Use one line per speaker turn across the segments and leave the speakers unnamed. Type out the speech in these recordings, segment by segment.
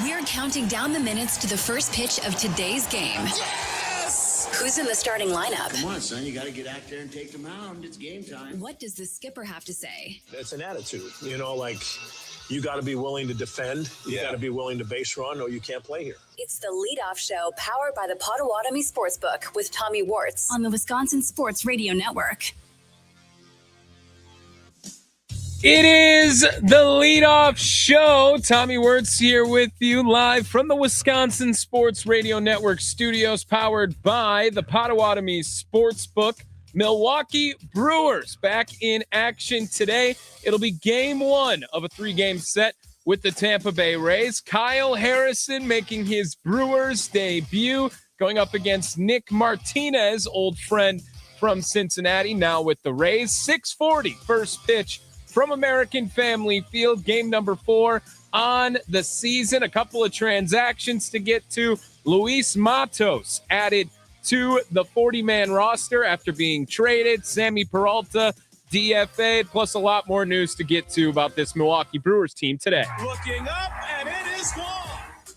We're counting down the minutes to the first pitch of today's game.
Yes!
Who's in the starting lineup?
Come on, son. You got to get out there and take the mound. It's game time.
What does the skipper have to say?
It's an attitude. You got to be willing to defend. You got to be willing to base run, or you can't play here.
It's the leadoff show powered by the Potawatomi Sportsbook with Tommy Wortz on the Wisconsin Sports Radio Network.
It is the leadoff show. Tommy Wortz here with you live from the Wisconsin Sports Radio Network studios, powered by the Potawatomi Sportsbook. Milwaukee Brewers back in action today. It'll be game one of a three-game set with the Tampa Bay Rays. Kyle Harrison making his Brewers debut, going up against Nick Martinez, old friend from Cincinnati, now with the Rays. 6:40 first pitch from American Family Field, game number 4 on the season. A couple of transactions to get to. Luis Matos added to the 40-man roster after being traded. Sammy Peralta DFA'd, plus a lot more news to get to about this Milwaukee Brewers team today.
Looking up, and it is gone.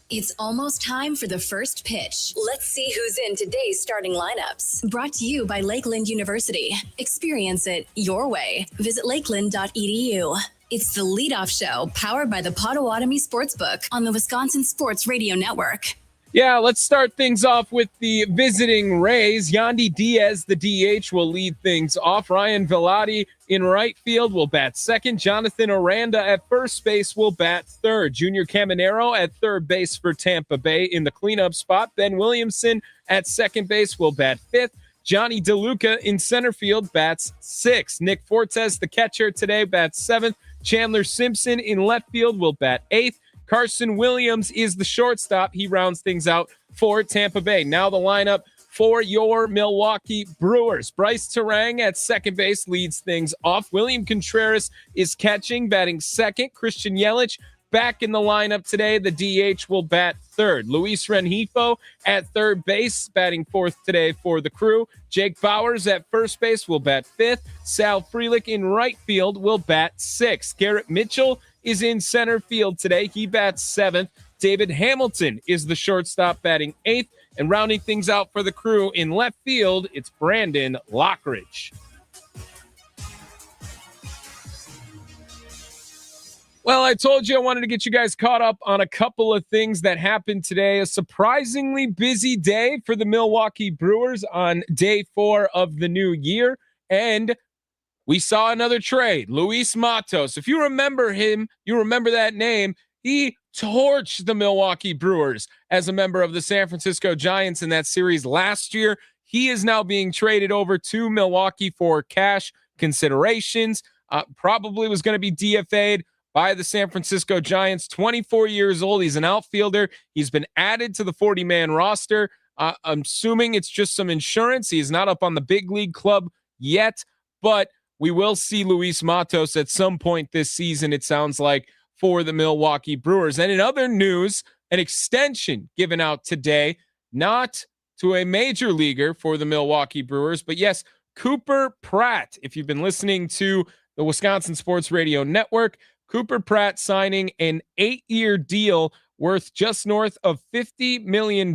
It's almost time for the first pitch. Let's see who's in today's starting lineups. Brought to you by Lakeland University. Experience it your way. Visit lakeland.edu. It's the leadoff show powered by the Potawatomi Sportsbook on the Wisconsin Sports Radio Network.
Yeah, let's start things off with the visiting Rays. Yandy Diaz, the DH, will lead things off. Ryan Velotti in right field will bat second. Jonathan Aranda at first base will bat third. Junior Caminero at third base for Tampa Bay in the cleanup spot. Ben Williamson at second base will bat fifth. Johnny DeLuca in center field bats sixth. Nick Fortes, the catcher today, bats seventh. Chandler Simpson in left field will bat eighth. Carson Williams is the shortstop. He rounds things out for Tampa Bay. Now the lineup for your Milwaukee Brewers. Bryce Terang at second base leads things off. William Contreras is catching, batting second. Christian Yelich back in the lineup today. The DH will bat third. Luis Rengifo at third base, batting fourth today for the Crew. Jake Bowers at first base will bat fifth. Sal Frelick in right field will bat sixth. Garrett Mitchell is in center field today. He bats seventh. David Hamilton is the shortstop, batting eighth. And rounding things out for the Crew in left field, it's Brandon Lockridge. Well, I told you I wanted to get you guys caught up on a couple of things that happened today. A surprisingly busy day for the Milwaukee Brewers on day 4 of the new year. And we saw another trade. Luis Matos. If you remember him, you remember that name. He torched the Milwaukee Brewers as a member of the San Francisco Giants in that series last year. He is now being traded over to Milwaukee for cash considerations. Probably was going to be DFA'd by the San Francisco Giants. 24 years old. He's an outfielder. He's been added to the 40-man roster. I'm assuming it's just some insurance. He's not up on the big league club yet, but we will see Luis Matos at some point this season, it sounds like, for the Milwaukee Brewers. And in other news, an extension given out today, not to a major leaguer for the Milwaukee Brewers, but yes, Cooper Pratt. If you've been listening to the Wisconsin Sports Radio Network, Cooper Pratt signing an 8-year deal worth just north of $50 million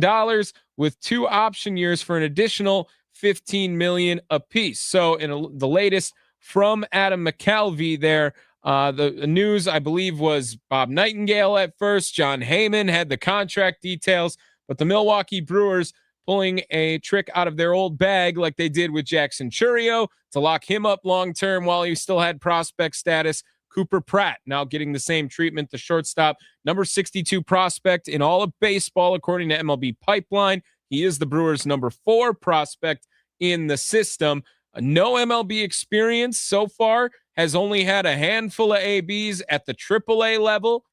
with 2 option years for an additional $15 million apiece. So in the latest from Adam McCalvey there, the news, I believe, was Bob Nightingale at first. John Heyman had the contract details, but the Milwaukee Brewers pulling a trick out of their old bag like they did with Jackson Chourio to lock him up long-term while he still had prospect status. Cooper Pratt now getting the same treatment, the shortstop, number 62 prospect in all of baseball, according to MLB Pipeline. He is the Brewers' number 4 prospect in the system. No MLB experience so far, has only had a handful of ABs at the AAA level.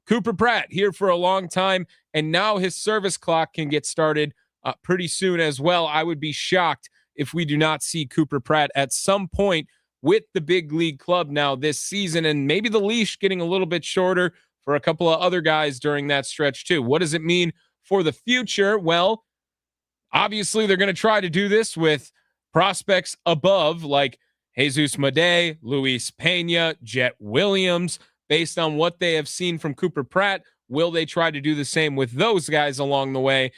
Cooper Pratt here for a long time, and now his service clock can get started pretty soon as well. I would be shocked if we do not see Cooper Pratt at some point with the big league club now this season, and maybe the leash getting a little bit shorter for a couple of other guys during that stretch too. What does it mean for the future? Well, obviously they're going to try to do this with prospects above, like Jesus Madej, Luis Pena, Jet Williams. Based on what they have seen from Cooper Pratt, Will they try to do the same with those guys along the way?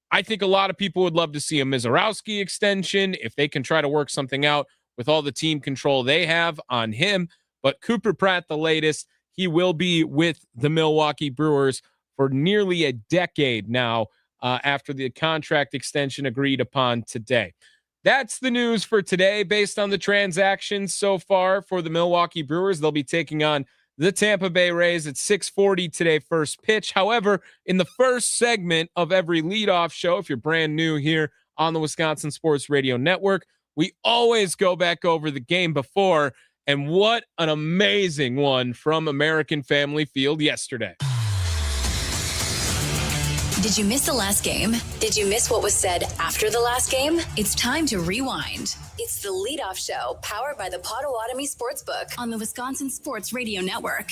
I think a lot of people would love to see a Mizorowski extension if they can try to work something out with all the team control they have on him. But Cooper Pratt, the latest, he will be with the Milwaukee Brewers for nearly a decade now after the contract extension agreed upon today. That's the news for today based on the transactions so far for the Milwaukee Brewers. They'll be taking on the Tampa Bay Rays at 6:40 today, first pitch. However, in the first segment of every leadoff show, if you're brand new here on the Wisconsin Sports Radio Network, we always go back over the game before, and what an amazing one from American Family Field yesterday.
Did you miss the last game? Did you miss what was said after the last game? It's time to rewind. It's the Leadoff Show, powered by the Potawatomi Sportsbook on the Wisconsin Sports Radio Network.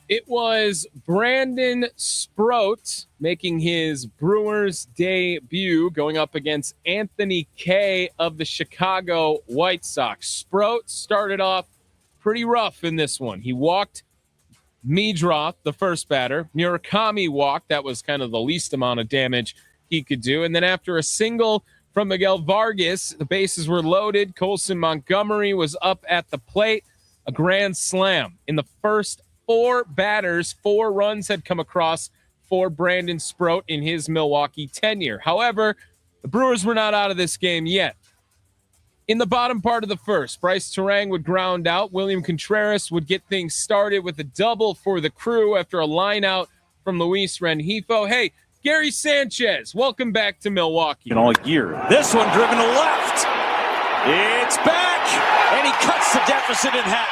It was Brandon Sproat making his Brewers debut going up against Anthony Kay of the Chicago White Sox. Sproat started off pretty rough in this one. He walked Meadroth, the first batter. Murakami walked. That was kind of the least amount of damage he could do. And then after a single from Miguel Vargas, the bases were loaded. Colson Montgomery was up at the plate. A grand slam. In the first 4 batters, 4 runs had come across for Brandon Sproat in his Milwaukee tenure. However, the Brewers were not out of this game yet. In the bottom part of the first, Bryce Terang would ground out. William Contreras would get things started with a double for the Crew after a line out from Luis Rengifo. Hey, Gary Sanchez, welcome back to Milwaukee.
In all year. This one driven to left. It's back, and he cuts the deficit in half.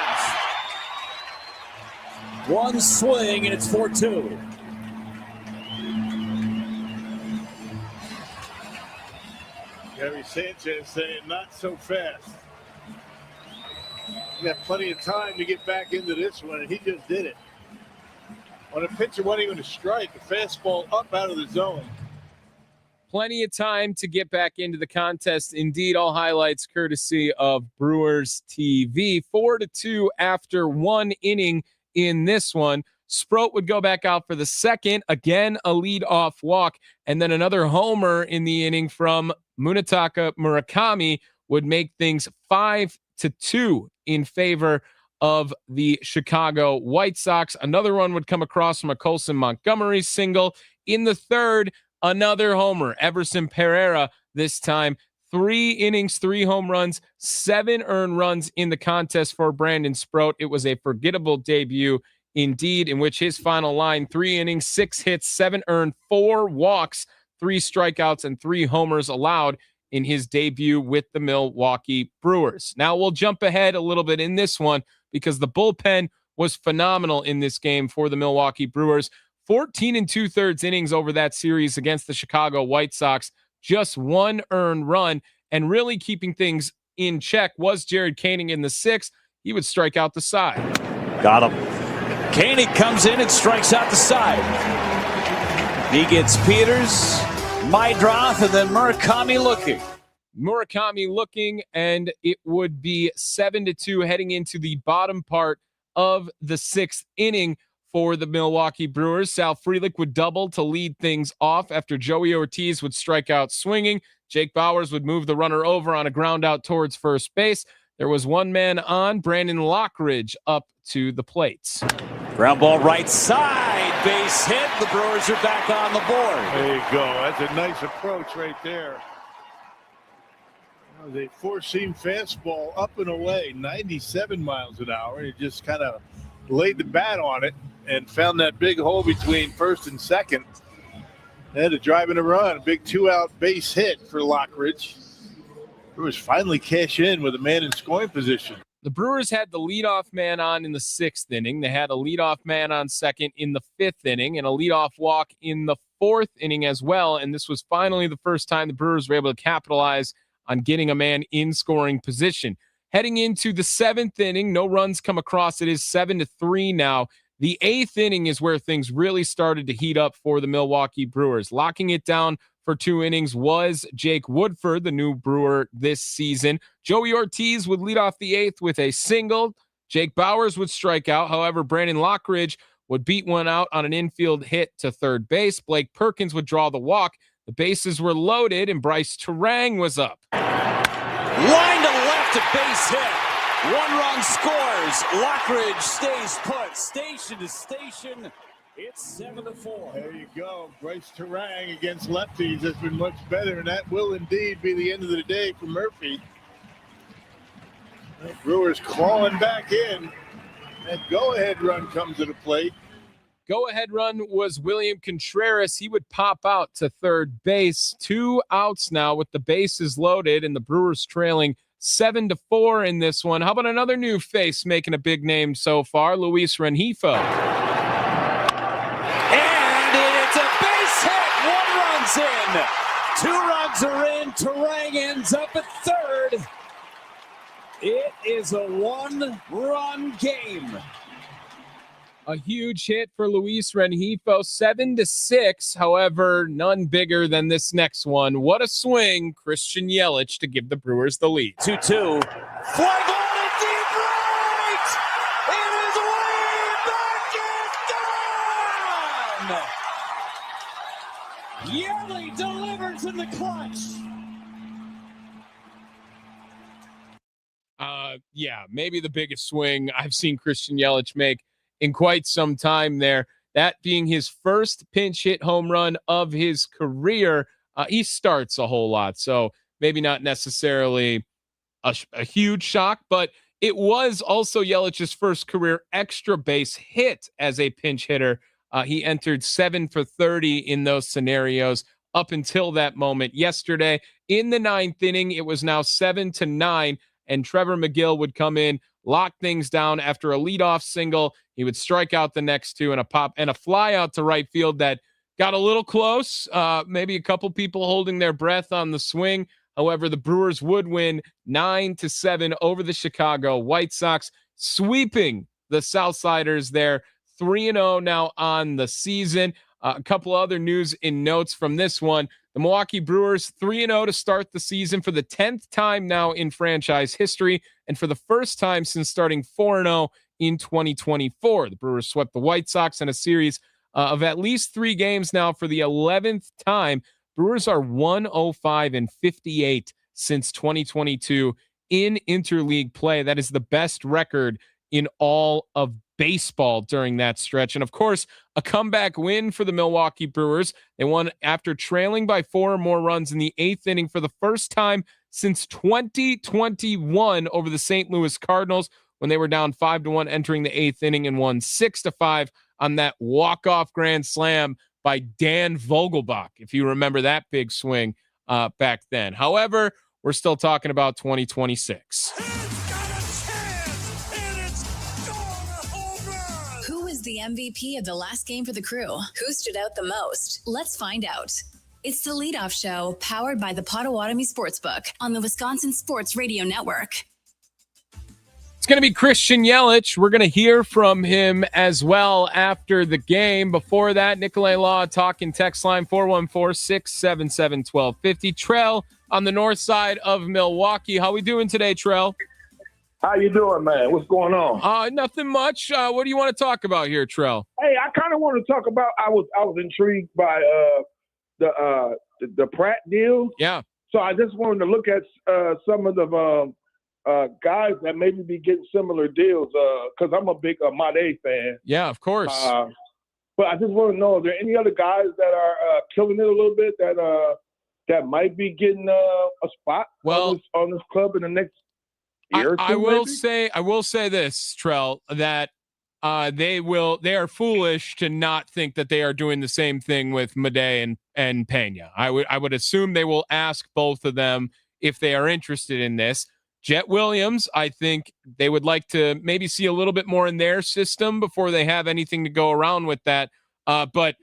One swing, and it's 4-2.
Gary Sanchez saying not so fast. You got plenty of time to get back into this one, and he just did it. When a pitcher wasn't even to strike, a fastball up out of the zone.
Plenty of time to get back into the contest. Indeed, all highlights courtesy of Brewers TV. 4-2 after 1 inning in this one. Sproat would go back out for the second. Again, a leadoff walk. And then another homer in the inning from Munetaka Murakami would make things 5-2 in favor of the Chicago White Sox. Another one would come across from a Colson Montgomery single. In the third, another homer. Everson Pereira this time. 3 innings, 3 home runs, 7 earned runs in the contest for Brandon Sproat. It was a forgettable debut indeed, in which his final line, 3 innings, 6 hits, 7 earned, 4 walks, 3 strikeouts, and 3 homers allowed in his debut with the Milwaukee Brewers. Now we'll jump ahead a little bit in this one because the bullpen was phenomenal in this game for the Milwaukee Brewers. 14 2/3 innings over that series against the Chicago White Sox, just 1 earned run, and really keeping things in check was Jared Koenig in the 6th. He would strike out the side.
Got him. Koenig comes in and strikes out the side. He gets Peters, Meadroth, and then Murakami looking.
Murakami looking, and it would be 7-2 heading into the bottom part of the 6th inning for the Milwaukee Brewers. Sal Frelick would double to lead things off after Joey Ortiz would strike out swinging. Jake Bowers would move the runner over on a ground out towards first base. There was one man on, Brandon Lockridge up to the plates.
Ground ball right side, base hit. The Brewers are back on the board.
There you go. That's a nice approach right there. The 4-seam fastball up and away, 97 miles an hour. He just kind of laid the bat on it and found that big hole between first and second. They had to drive in a run, a big 2-out base hit for Lockridge. Brewers finally cash in with a man in scoring position.
The Brewers had the leadoff man on in the 6th inning. They had a leadoff man on second in the 5th inning and a leadoff walk in the 4th inning as well. And this was finally the first time the Brewers were able to capitalize on getting a man in scoring position. Heading into the 7th inning, no runs come across. It is 7-3 now. The 8th inning is where things really started to heat up for the Milwaukee Brewers. Locking it down for 2 innings was Jake Woodford, the new Brewer this season. Joey Ortiz would lead off the 8th with a single. Jake Bowers would strike out. However, Brandon Lockridge would beat one out on an infield hit to third base. Blake Perkins would draw the walk. The bases were loaded, and Bryce Terang was up.
Line to left, a base hit. 1 run scores. Lockridge stays put. Station to station. It's 7-4.
There you go. Bryce Terang against lefties has been much better, and that will indeed be the end of the day for Murphy. The Brewers clawing back in. That go-ahead run comes to the plate.
Go-ahead run was William Contreras. He would pop out to third base. 2 outs now with the bases loaded, and the Brewers trailing 7-4 in this one. How about another new face making a big name so far, Luis Rengifo?
And it's a base hit. 1 run's in. 2 runs are in. Terang ends up at third. It is a 1-run game.
A huge hit for Luis Rengifo, 7-6. However, none bigger than this next one. What a swing, Christian Yelich to give the Brewers the lead.
2-2. Fly ball to deep right. It is way back. It's gone. Yelich delivers in the clutch.
Yeah, maybe the biggest swing I've seen Christian Yelich make in quite some time there. That being his first pinch hit home run of his career. He starts a whole lot, so maybe not necessarily a huge shock, but it was also Yelich's first career extra base hit as a pinch hitter. He entered 7 for 30 in those scenarios up until that moment yesterday. In the 9th inning, it was now 7-9, and Trevor McGill would come in, lock things down after a leadoff single. He would strike out the next 2 and a pop and a fly out to right field that got a little close. Maybe a couple people holding their breath on the swing. However, the Brewers would win 9-7 over the Chicago White Sox, sweeping the Southsiders there. 3-0 now on the season. A couple other news in notes from this one. The Milwaukee Brewers 3-0 to start the season for the 10th time now in franchise history, and for the first time since starting 4-0 in 2024. The Brewers swept the White Sox in a series of at least 3 games now for the 11th time. Brewers are 105-58 since 2022 in interleague play. That is the best record in all of baseball during that stretch. And of course, a comeback win for the Milwaukee Brewers. They won after trailing by 4 or more runs in the 8th inning for the first time since 2021 over the St. Louis Cardinals, when they were down 5-1 entering the 8th inning, and won 6-5 on that walk-off grand slam by Dan Vogelbach, if you remember that big swing back then. However, we're still talking about 2026.
The MVP of the last game for the Crew? Who stood out the most? Let's find out. It's the Leadoff Show, powered by the Potawatomi Sportsbook on the Wisconsin Sports Radio Network.
It's going to be Christian Yelich. We're going to hear from him as well after the game. Before that, Nikolai Law talking text line 414-677-1250. Trell on the north side of Milwaukee. How we doing today, Trell?
How you doing, man? What's going on?
Nothing much. What do you want to talk about here, Trell?
Hey, I kind of want to talk about. I was intrigued by the Pratt deal.
Yeah.
So I just wanted to look at some of the guys that maybe be getting similar deals. Because I'm a big Made fan.
Yeah, of course.
But I just want to know: are there any other guys that are killing it a little bit that might be getting a spot on this club in the next?
I will say this, Trell, that they are foolish to not think that they are doing the same thing with Made and Pena. I would assume they will ask both of them if they are interested in this. Jet Williams, I think they would like to maybe see a little bit more in their system before they have anything to go around with that. But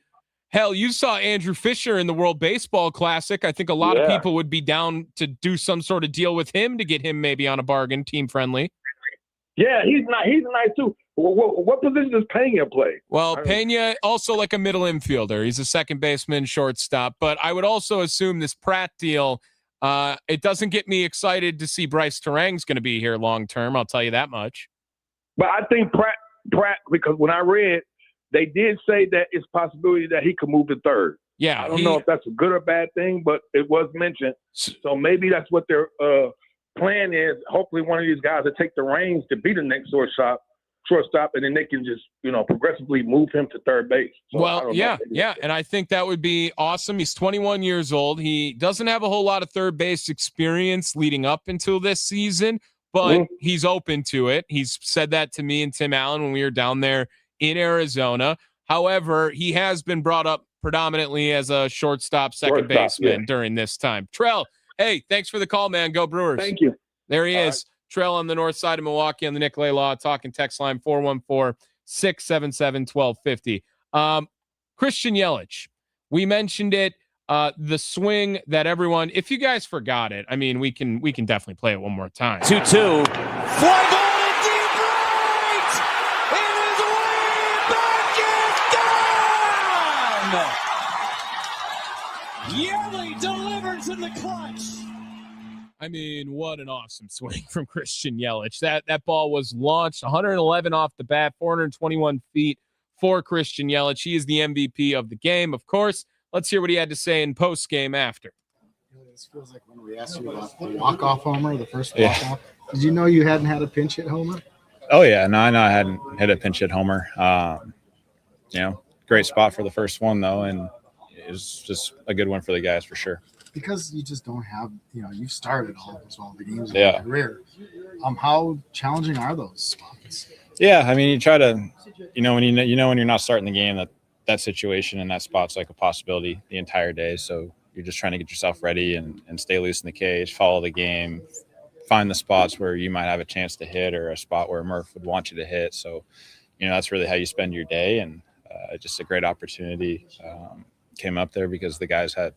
hell, you saw Andrew Fisher in the World Baseball Classic. I think a lot of people would be down to do some sort of deal with him to get him maybe on a bargain, team friendly.
Yeah, he's nice too. What position does Pena play?
Well, Pena also like a middle infielder. He's a second baseman, shortstop. But I would also assume this Pratt deal, it doesn't get me excited to see Bryce Terang's going to be here long term. I'll tell you that much.
But I think Pratt, because when I read, they did say that it's possibility that he could move to third.
Yeah.
I don't know if that's a good or bad thing, but it was mentioned. So maybe that's what their plan is. Hopefully one of these guys will take the reins to be the next shortstop, and then they can just, progressively move him to third base. So
yeah. And I think that would be awesome. He's 21 years old. He doesn't have a whole lot of third base experience leading up until this season, but he's open to it. He's said that to me and Tim Allen when we were down there in Arizona. However, he has been brought up predominantly as a second baseman during this time. Trell, hey, thanks for the call, man. Go Brewers.
Thank you.
There he is. Trell on the north side of Milwaukee on the Nicolay Law talking text line 414-677-1250. Christian Yelich, we mentioned it. The swing that everyone, if you guys forgot it, I mean, we can definitely play it one more time.
2-2. Fly ball to deep right. It is way back. It's gone. Yelich delivers in the clutch.
I mean, what an awesome swing from Christian Yelich. That ball was launched 111 off the bat, 421 feet for Christian Yelich. He is the MVP of the game, of course. Let's hear what he had to say in post-game after.
This feels like when we asked you about the walk-off homer, the first walk-off. Did you know you hadn't had a pinch hit homer?
Oh, yeah. No, I know I hadn't hit a pinch hit homer. Great spot for the first one, though, and it was just a good one for the guys for sure.
Because you just don't have, you've started all the games in your career. How challenging are those spots?
Yeah, I mean, you try to, when when you're not starting the game, that situation and that spot's like a possibility the entire day. So you're just trying to get yourself ready and stay loose in the cage, follow the game, find the spots where you might have a chance to hit or a spot where Murph would want you to hit. So, that's really how you spend your day. And just a great opportunity came up there because the guys had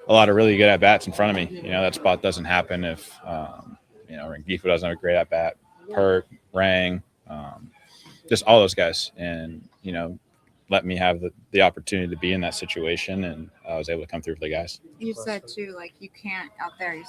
a lot of really good at-bats in front of me. That spot doesn't happen if, Rengifo doesn't have a great at-bat. Perk, Rang, just all those guys. And, let me have the opportunity to be in that situation, and I was able to come through for the guys.
You said, too, you can't out there, you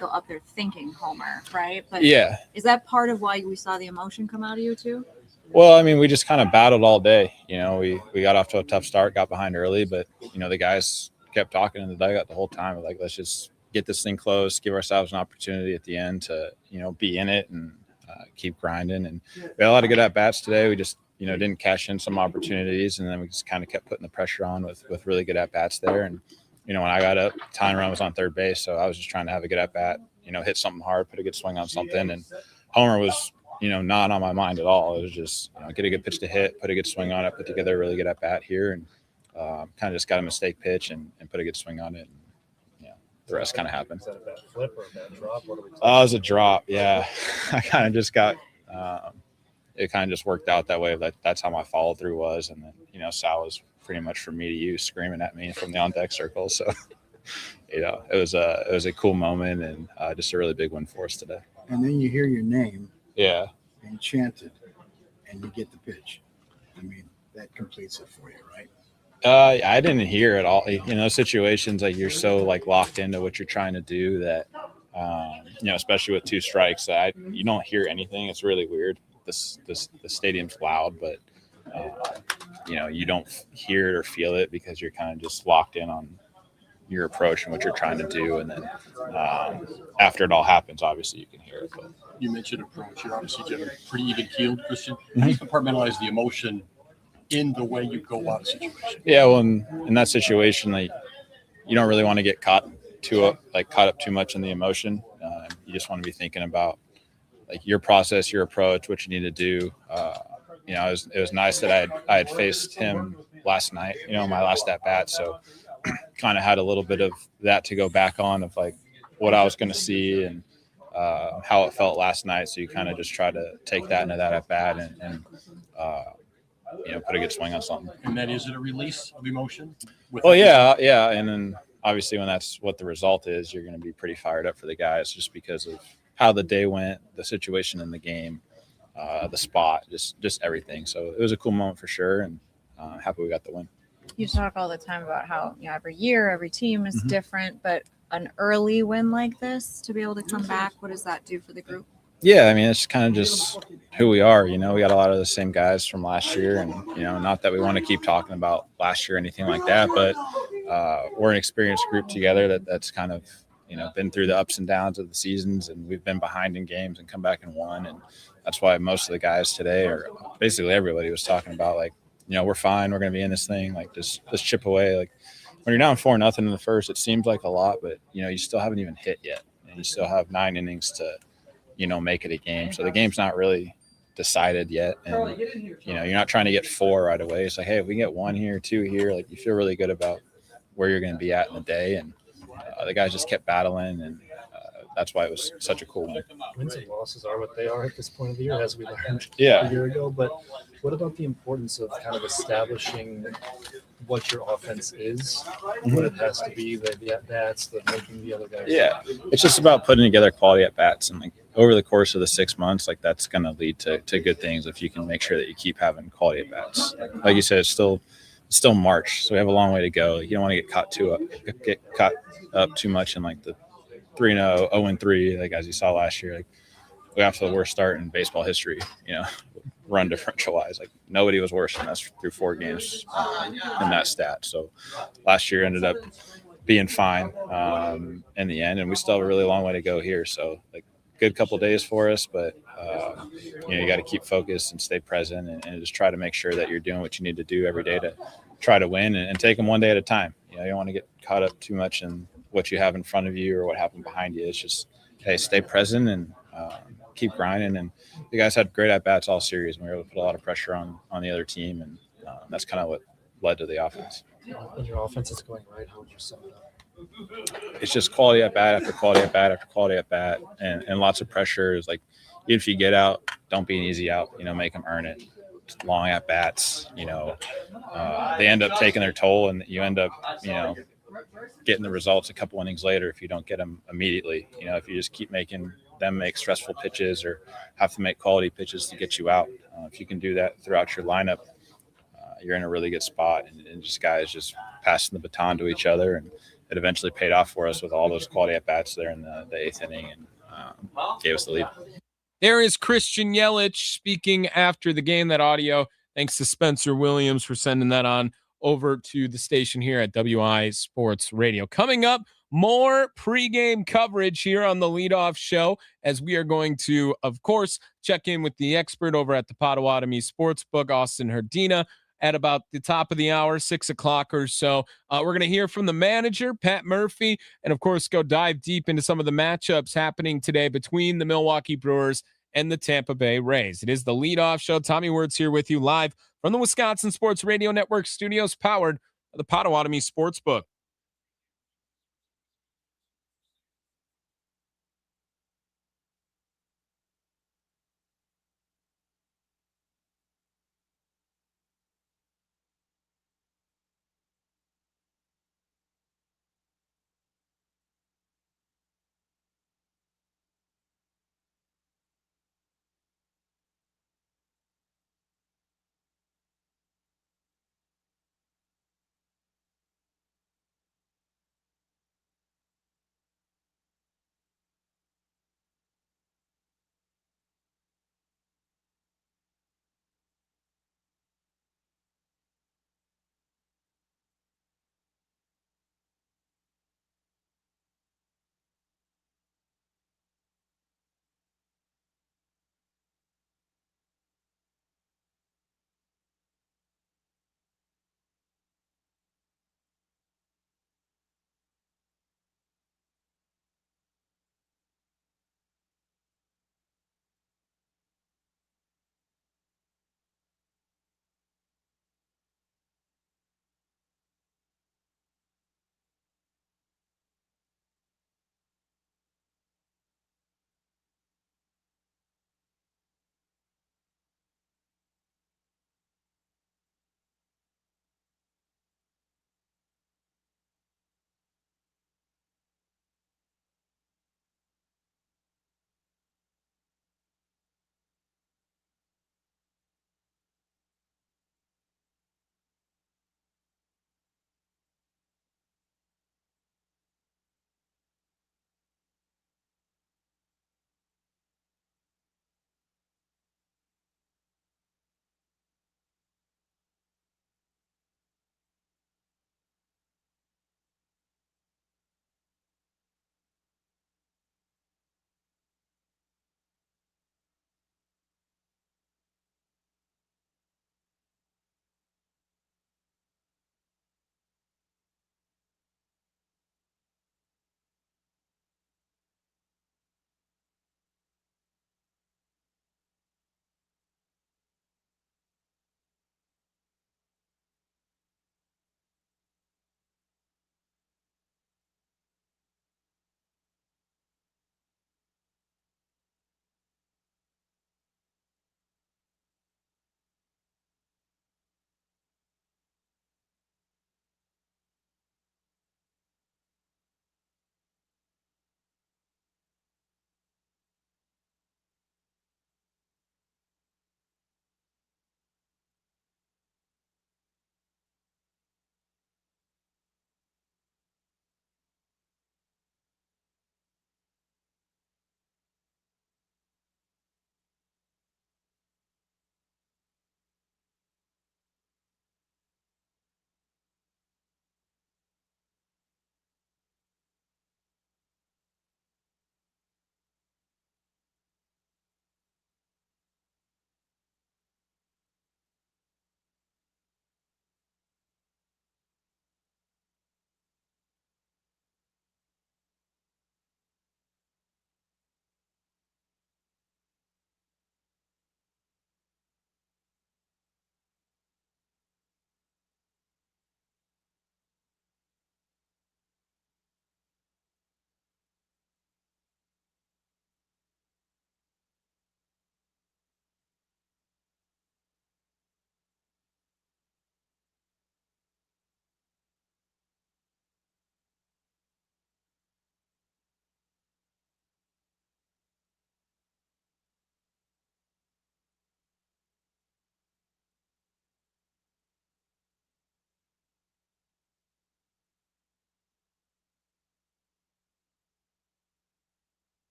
go up there thinking homer, right? But
yeah.
Is that part of why we saw the emotion come out of you, too?
Well, I mean, we just kind of battled all day. We got off to a tough start, got behind early, but, the guys – kept talking in the dugout the whole time. Like, let's just get this thing close, give ourselves an opportunity at the end to, be in it and keep grinding. And we had a lot of good at-bats today. We just, didn't cash in some opportunities, and then we just kind of kept putting the pressure on with really good at-bats there. And, when I got up, tying run was on third base, so I was just trying to have a good at-bat, hit something hard, put a good swing on something. And homer was, not on my mind at all. It was just, get a good pitch to hit, put a good swing on it, put together a really good at-bat here, and kind of just got a mistake pitch and put a good swing on it. And, the rest kind of happened.
Was that a bad flip or a bad drop? What are we talking
it was a drop. Yeah. I kind of just got it kind of just worked out that way. That's how my follow through was. And then, Sal was pretty much from me to you screaming at me from the on deck circle. So, it was a cool moment and just a really big win for us today.
And then you hear your name.
Yeah.
And chanted and you get the pitch. I mean, that completes it for you, right?
I didn't hear it all. Those situations, you're so locked into what you're trying to do that, especially with two strikes, you don't hear anything. It's really weird. The stadium's loud, but you don't hear it or feel it because you're kind of just locked in on your approach and what you're trying to do. And then after it all happens, obviously you can hear it. But
you mentioned approach. You're obviously pretty even keeled, Christian. How do you compartmentalize the emotion in the way you go out of situation?
Yeah, well, in that situation, you don't really want to get caught up too much in the emotion. You just want to be thinking about your process, your approach, what you need to do. It was nice that I had faced him last night, my last at bat. So kind of had a little bit of that to go back on of what I was going to see and how it felt last night. So you kind of just try to take that into that at bat and put a good swing on something.
And then is it a release of emotion?
Yeah. And then obviously when that's what the result is, you're going to be pretty fired up for the guys just because of how the day went, the situation in the game, the spot, just everything. So it was a cool moment for sure, and happy we got the win.
You talk all the time about how every year, every team is different, but an early win like this to be able to come back, what does that do for the group?
Yeah, I mean, it's kind of just who we are. You know, we got a lot of the same guys from last year, and you know, not that we want to keep talking about last year or anything like that, but we're an experienced group together that's kind of been through the ups and downs of the seasons, and we've been behind in games and come back and won, and that's why most of the guys today, or basically everybody, was talking about like, we're fine, we're going to be in this thing, like just chip away. Like when you're down 4-0 in the first, it seems like a lot, but you still haven't even hit yet, and you still have 9 innings to make it a game. So the game's not really decided yet. And, you're not trying to get 4 right away. It's like, hey, if we can get 1 here, 2 here, like you feel really good about where you're going to be at in the day. And the guys just kept battling. And that's why it was such a cool one.
Wins and losses are what they are at this point of the year, as we learned
a
year ago. But what about the importance of kind of establishing what your offense is, what it has to be, the at-bats, the making the other guys?
Yeah, it's just about putting together quality at-bats. And like over the course of the 6 months, like that's going to lead to good things if you can make sure that you keep having quality at-bats. Like you said, it's still March, so we have a long way to go. You don't want to get caught up too much in like the 3-0, 0-3, like as you saw last year. Like we got to the worst start in baseball history, run differential wise. Like nobody was worse than us through 4 games in that stat. So last year ended up being fine in the end, and we still have a really long way to go here. So like good couple days for us, but you got to keep focused and stay present and just try to make sure that you're doing what you need to do every day to try to win and take them one day at a time. You don't want to get caught up too much in what you have in front of you or what happened behind you. It's just, hey, stay present and keep grinding. And the guys had great at-bats all series, and we were able to put a lot of pressure on the other team, and that's kind of what led to the offense.
When your offense is going right, how would you sum it up?
It's just quality at-bat after quality at-bat after quality at-bat, and lots of pressure. Is like, even if you get out, don't be an easy out. Make them earn it. Long at-bats, they end up taking their toll, and you end up, getting the results a couple innings later if you don't get them immediately. If you just keep making them make stressful pitches or have to make quality pitches to get you out. If you can do that throughout your lineup, you're in a really good spot. And just guys just passing the baton to each other, and it eventually paid off for us with all those quality at-bats there in the 8th inning and gave us the lead.
There is Christian Yelich speaking after the game. That audio, thanks to Spencer Williams for sending that on over to the station here at WI Sports Radio. Coming up, more pregame coverage here on the Leadoff Show, as we are going to, of course, check in with the expert over at the Potawatomi Sportsbook, Austin Herdina, at about the top of the hour, 6 o'clock or so. We're going to hear from the manager, Pat Murphy, and of course, go dive deep into some of the matchups happening today between the Milwaukee Brewers and the Tampa Bay Rays. It is the Leadoff Show. Tommy Wortz here with you live from the Wisconsin Sports Radio Network studios, powered by the Potawatomi Sportsbook.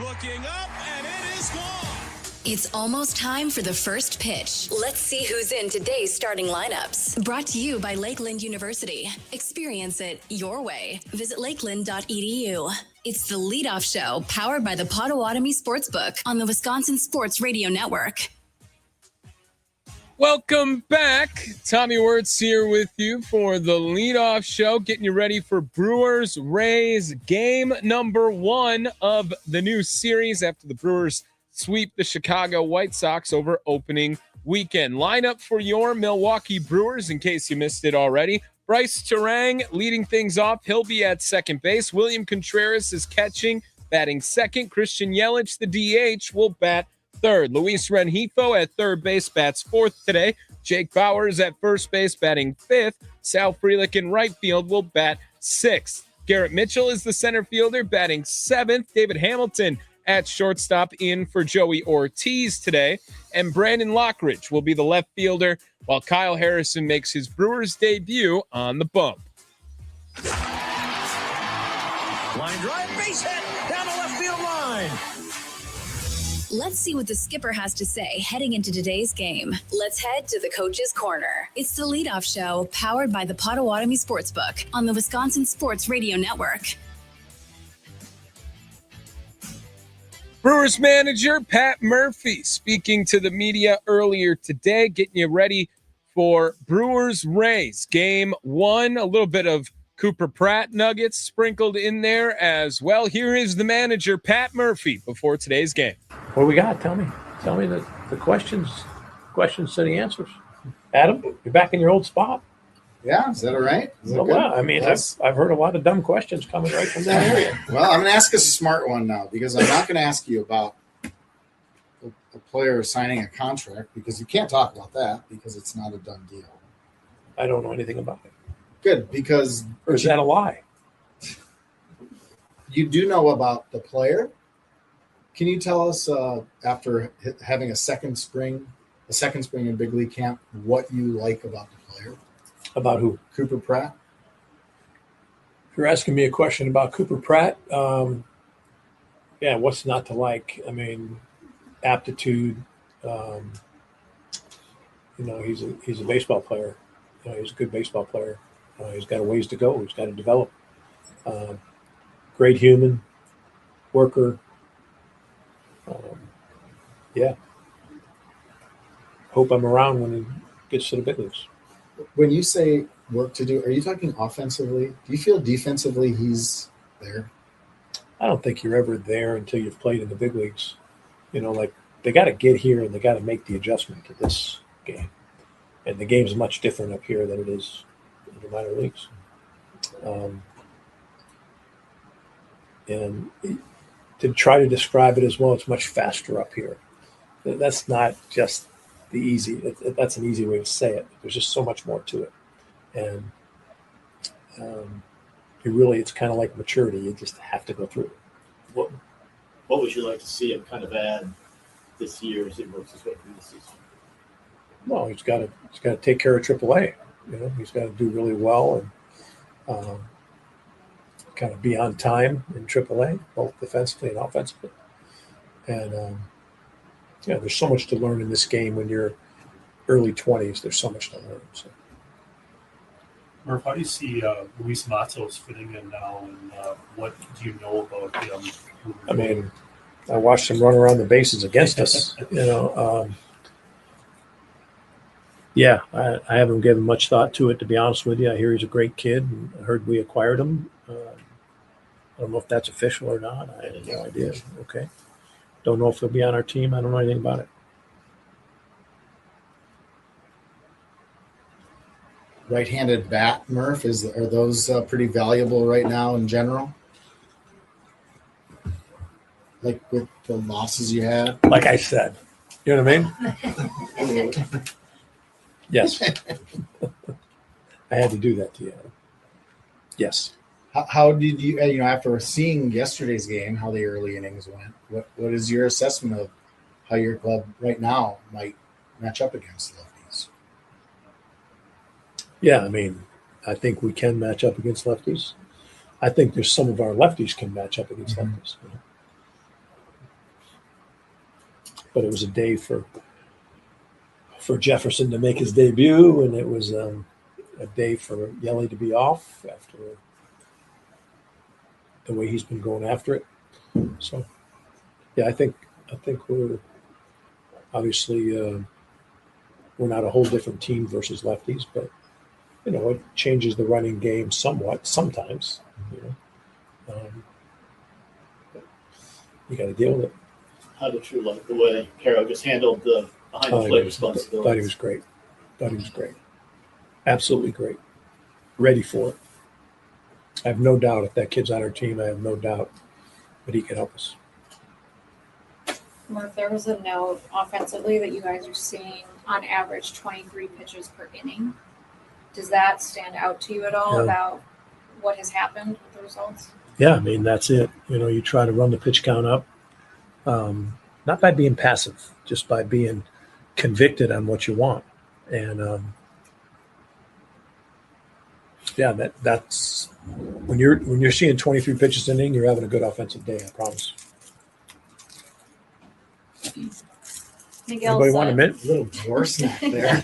Looking up, and it is gone.
It's almost time for the first pitch. Let's see who's in today's starting lineups. Brought to you by Lakeland University. Experience it your way. Visit lakeland.edu. It's the leadoff show powered by the Potawatomi Sportsbook on the Wisconsin Sports Radio Network.
Welcome back. Tommy Wortz here with you for the leadoff show, getting you ready for Brewers Rays game number 1 of the new series after the Brewers sweep the Chicago White Sox over opening weekend. Lineup for your Milwaukee Brewers, in case you missed it already. Bryce Terang leading things off. He'll be at second base. William Contreras is catching, batting second. Christian Yelich, the DH, will bat third. Luis Rengifo at third base bats fourth today. Jake Bauers at first base batting fifth. Sal Frelick in right field will bat sixth. Garrett Mitchell is the center fielder batting seventh. David Hamilton at shortstop in for Joey Ortiz today. And Brandon Lockridge will be the left fielder while Kyle Harrison makes his Brewers debut on the bump.
Line drive, base hit, down the left field line.
Let's see what the skipper has to say heading into today's game. Let's head to the coach's corner. It's the leadoff show powered by the Potawatomi Sportsbook on the Wisconsin Sports Radio Network.
Brewers manager Pat Murphy speaking to the media earlier today, getting you ready for Brewers Rays game 1. A little bit of Cooper Pratt nuggets sprinkled in there as well. Here is the manager, Pat Murphy, before today's game.
What do we got? Tell me the questions to the answers. Adam, you're back in your old spot.
Yeah, is that all right?
Well, I mean, I've heard a lot of dumb questions coming right from that area.
Well, I'm going to ask a smart one now because I'm not going to ask you about a player signing a contract because you can't talk about that because it's not a done deal.
I don't know anything about it.
Good, because...
Or is that a lie?
You do know about the player. Can you tell us, after having a second spring in big league camp, what you like about the player?
About who?
Cooper Pratt.
If you're asking me a question about Cooper Pratt, yeah, what's not to like? I mean, aptitude. He's a baseball player. He's a good baseball player. He's got a ways to go. He's got to develop. Great human, worker. Yeah. Hope I'm around when he gets to the big leagues.
When you say work to do, are you talking offensively? Do you feel defensively he's there?
I don't think you're ever there until you've played in the big leagues. Like they got to get here and they got to make the adjustment to this game. And the game's much different up here than it is in the minor leagues. And to try to describe it as well, it's much faster up here. That's not just the easy. That's an easy way to say it. There's just so much more to it, and it's kind of like maturity. You just have to go through it.
What would you like to see him kind of add this year as he works his way through the season?
Well, he's got to take care of AAA. He's got to do really well and kind of be on time in AAA, both defensively and offensively. And there's so much to learn in this game when you're early 20s. There's so much to learn. So.
Murph, how do you see Luis Matos fitting in now, and what do you know about him?
I mean, I watched him run around the bases against us. Yeah, I haven't given much thought to it, to be honest with you. I hear he's a great kid, and I heard we acquired him. I don't know if that's official or not. I have no idea. Okay. Don't know if he'll be on our team. I don't know anything about it.
Right-handed bat, Murph, are those pretty valuable right now in general? Like with the losses you had?
Like I said. You know what I mean? Yes. I had to do that to you. Yes.
How did you, after seeing yesterday's game, how the early innings went, what is your assessment of how your club right now might match up against lefties?
Yeah, I mean, I think we can match up against lefties. I think there's some of our lefties can match up against lefties. but it was a day for Jefferson to make his debut, and it was a day for Yelly to be off after the way he's been going after it. So, yeah, I think we're obviously we're not a whole different team versus lefties, but it changes the running game somewhat sometimes. You got to deal with it.
How did you like the way Carroll just handled the behind the plate responsibilities?
Thought he was great. Absolutely great. Ready for it. I have no doubt if that kid's on our team, I have no doubt that he can help us.
Mark, there was a note offensively that you guys are seeing on average 23 pitches per inning. Does that stand out to you at all about what has happened with the results?
Yeah, I mean, that's it. You try to run the pitch count up, not by being passive, just by being convicted on what you want. And that's when you're seeing 23 pitches an inning, you're having a good offensive day, I promise.
Miguel
Anybody want a minute?
A little more snack there.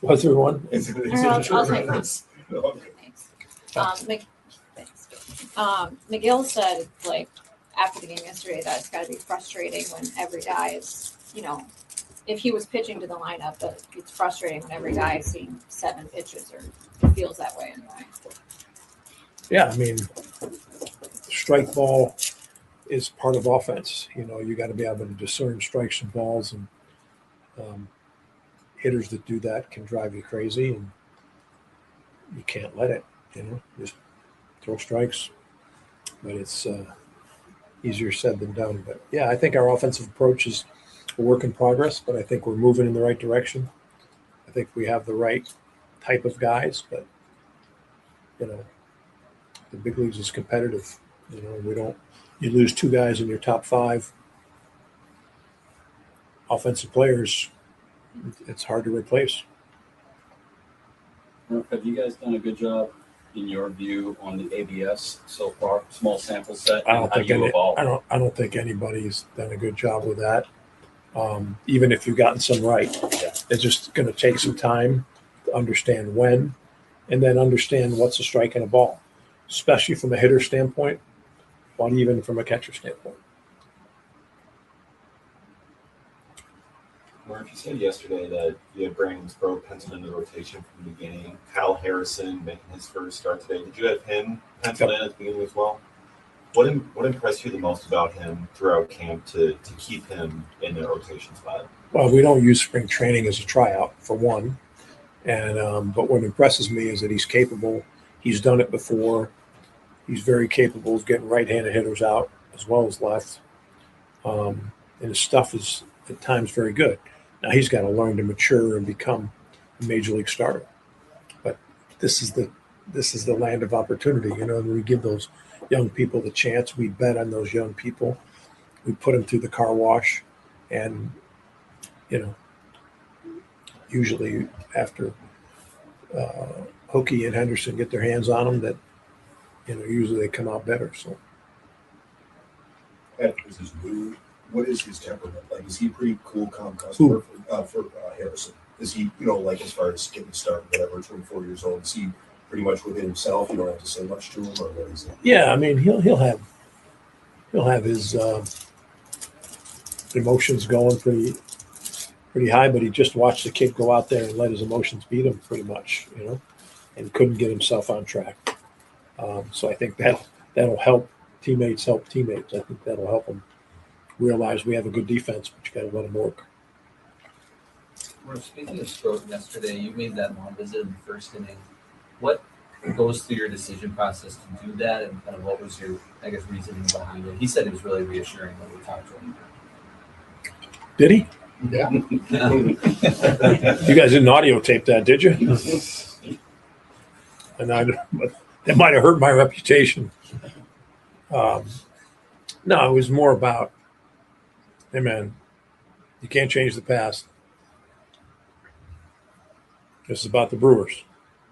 Was there one?
I'll take one. Thanks. Miguel said, like, after the game yesterday, that it's got to be frustrating when every guy is, if he was pitching to the lineup, but it's frustrating when every guy is seeing 7 pitches, or it feels that way anyway.
Yeah, I mean, strike ball is part of offense. You got to be able to discern strikes and balls, and hitters that do that can drive you crazy, and you can't let it. Just throw strikes, but it's easier said than done. But yeah, I think our offensive approach is a work in progress, but I think we're moving in the right direction. I think we have the right type of guys, but the big leagues is competitive. You lose 2 guys in your top 5 offensive players, it's hard to replace.
Have you guys done a good job, in your view, on the ABS so far? Small sample set.
I don't think anybody's done a good job with that. Even if you've gotten some right, it's just going to take some time to understand when, and then understand what's a strike and a ball, especially from a hitter standpoint, but even from a catcher standpoint.
Mark, you said yesterday that you had Brandon Sproat penciled in the rotation from the beginning. Kyle Harrison making his first start today. Did you have him penciled in at the beginning as well? What impressed you the most about him throughout camp to keep him in the rotation spot?
Well, we don't use spring training as a tryout, for one. And but what impresses me is that he's capable. He's done it before. He's very capable of getting right-handed hitters out as well as left. And his stuff is at times very good. Now he's got to learn to mature and become a major league starter. But this is the land of opportunity. We give those young people the chance. We bet on those young people. We put them through the car wash, and usually after Hokie and Henderson get their hands on them, that usually they come out better. So.
Is his mood? What is his temperament like? Is he pretty cool, calm customer for Harrison? Is he, like as far as getting started, whatever, 24 years old? Is he pretty much within himself? You don't have to say much to him, or what is it?
Yeah, I mean he'll have his emotions going pretty high, but he just watched the kid go out there and let his emotions beat him pretty much, and couldn't get himself on track. So I think that'll help teammates help teammates. I think that'll help them realize we have a good defense, but you got to let them work.
We're speaking of Stroke yesterday. You made that long visit in the first inning. What goes through your decision process to do that, and kind of what was your, reasoning behind it? He said it was really reassuring when we talked to him.
Did he?
Yeah.
You guys didn't audio tape that, did you? And that might have hurt my reputation. No, it was more about, hey man, you can't change the past. This is about the Brewers.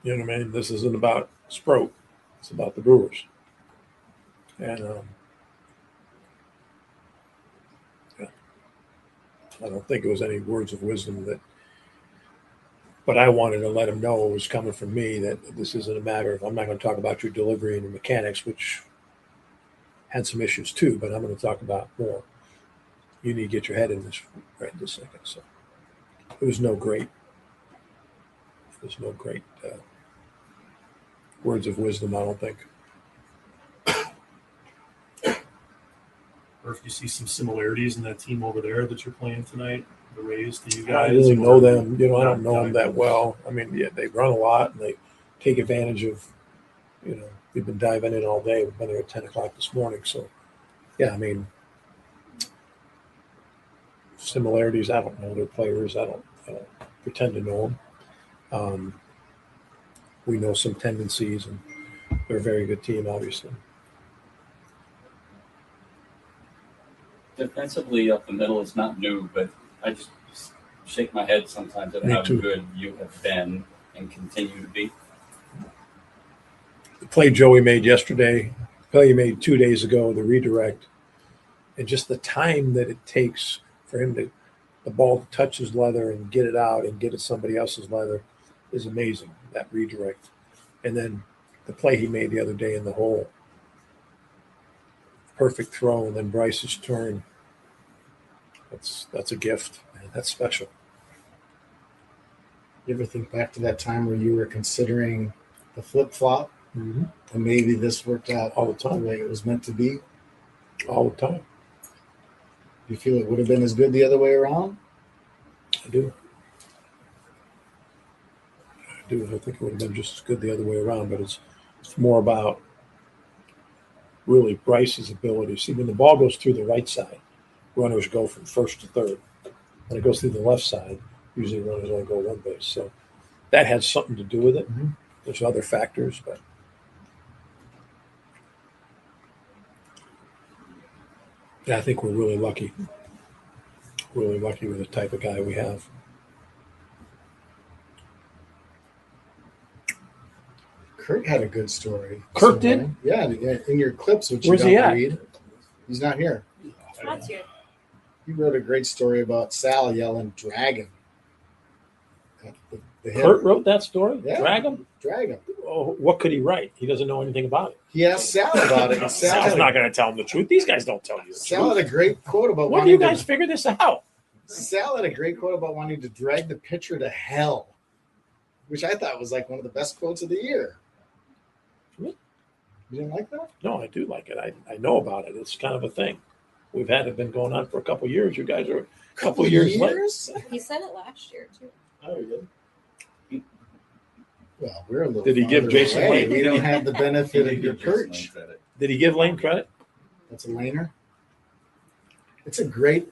You know what I mean? This isn't about Sproat. It's about the Brewers. And I don't think it was any words of wisdom but I wanted to let him know it was coming from me, that this isn't a matter of, I'm not going to talk about your delivery and your mechanics, which had some issues too, but I'm going to talk about more. You need to get your head in this right this second. So it was no great words of wisdom, I don't think.
Or if you see some similarities in that team over there that you're playing tonight, the Rays, do you
I
guys?
don't really know
or
them. I
not
don't know them that
diving?
well. I mean, yeah, they run a lot and they take advantage of, we've been diving in all day. We've been there at 10 o'clock this morning. So, yeah, I mean, similarities, I don't know their players. I don't pretend to know them. We know some tendencies, and they're a very good team, obviously.
Defensively up the middle is not new, but I just shake my head sometimes at
Me
how
too.
good you have been and continue to be.
The play Joey made yesterday, the play he made 2 days ago, the redirect, and just the time that it takes for him to the ball to touch his leather and get it out and get it somebody else's leather is amazing, that redirect. And then the play he made the other day in the hole, perfect throw, and then Bryce's turn. That's a gift, man. That's special.
You ever think back to that time where you were considering the flip flop,
Mm-hmm.
and maybe this worked out
all the time
the way it was meant to be?
All the time.
You feel it would have been as good the other way around?
I do. I think it would have been just as good the other way around, but it's more about really Bryce's ability. See, when the ball goes through the right side, runners go from first to third. When it goes through the left side, usually runners only go one base. So that has something to do with it.
Mm-hmm.
There's other factors, but yeah, I think we're really lucky. Really lucky with the type of guy we have.
Kurt had a good story.
Kurt did?
Yeah, in your clips, which
Where's
you
he
don't
at?
read. He's not here.
That's here.
He wrote a great story about Sal yelling "Dragon." The hitter.
Kurt wrote that story?
Yeah.
Drag him?
Drag him.
Oh, what could he write? He doesn't know anything about it.
He asked Sal about it. And
Sal's not going to tell him the truth. These guys don't tell you the
Sal
truth.
had a great quote about
When do you
wanting
guys figure this out?
Sal had a great quote about wanting to drag the pitcher to hell, which I thought was like one of the best quotes of the year.
Really?
You didn't like that?
No, I do like it. I know about it. It's kind of a thing. We've had it been going on for a couple of years. You guys are a couple of years late.
He said it last year too.
Oh, you did? Well, we're a little.
Did he give
farther
Jason
away.
Lane?
We don't have the benefit of your perch.
Did he give Lane credit?
That's a laner. It's a great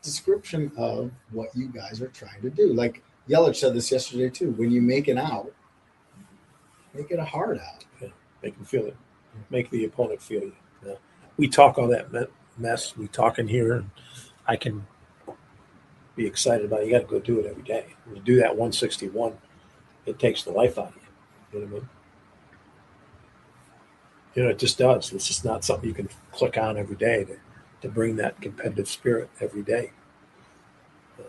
description of what you guys are trying to do. Like Yelich said this yesterday too. When you make an out, make it a hard out.
Yeah, make him feel it. Make the opponent feel it. Yeah. We talk all that mess. We talk in here, and I can be excited about it. You got to go do it every day. When you do that 161, it takes the life out of you. You know what I mean? It just does. It's just not something you can click on every day to bring that competitive spirit every day.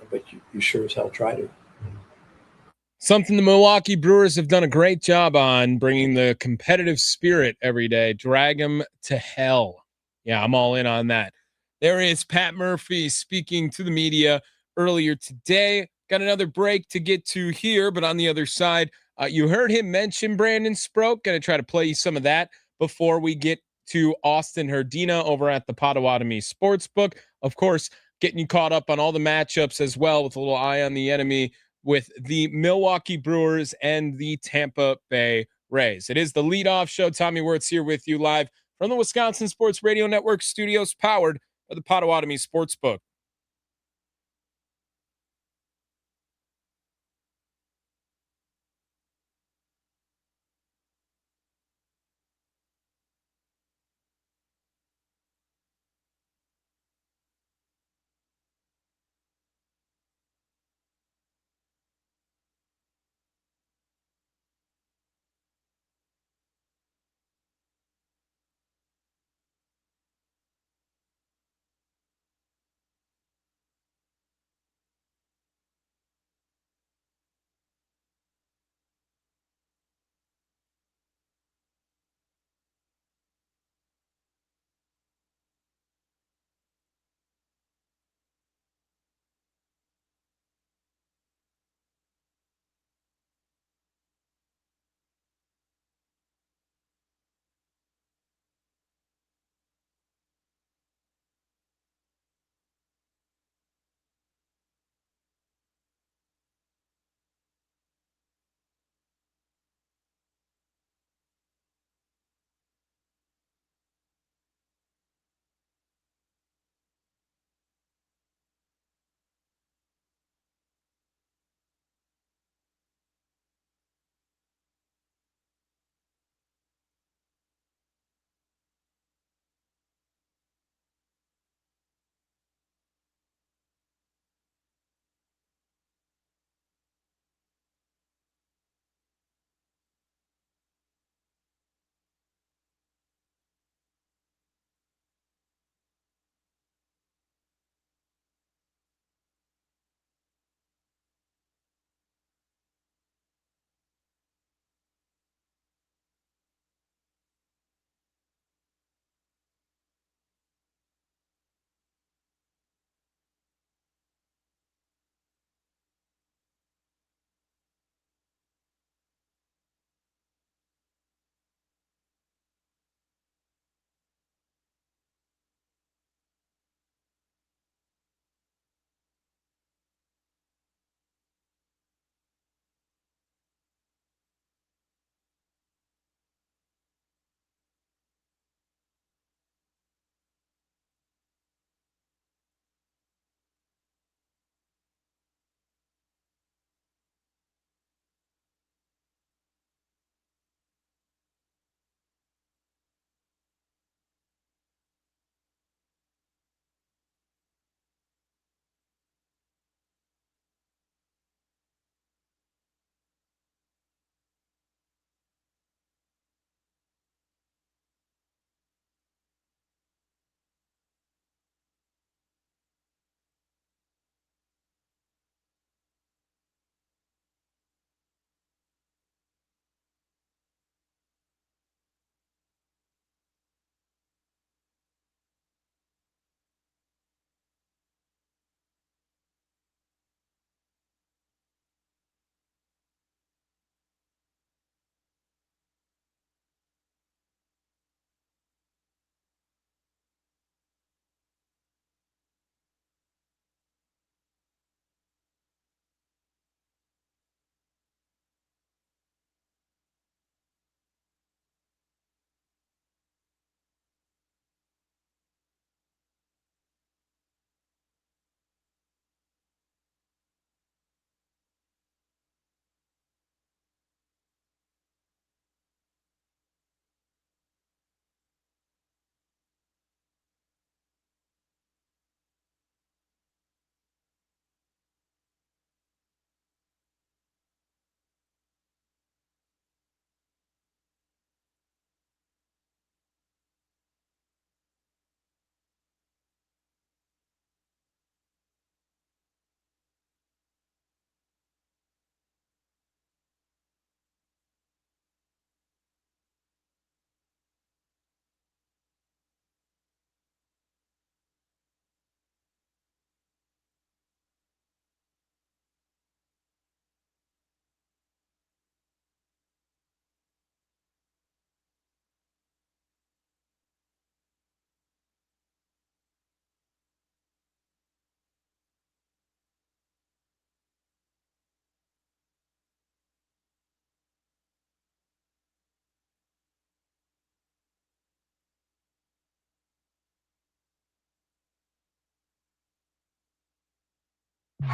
But you sure as hell try to.
Something the Milwaukee Brewers have done a great job on, bringing the competitive spirit every day. Drag them to hell. Yeah, I'm all in on that. There is Pat Murphy speaking to the media earlier today. Got another break to get to here, but on the other side, you heard him mention Brandon Sproat. Going to try to play you some of that before we get to Austin Herdina over at the Potawatomi Sportsbook. Of course, getting you caught up on all the matchups as well with a little eye on the enemy with the Milwaukee Brewers and the Tampa Bay Rays. It is the leadoff show. Tommy Wortz here with you live from the Wisconsin Sports Radio Network studios, powered by the Potawatomi Sportsbook.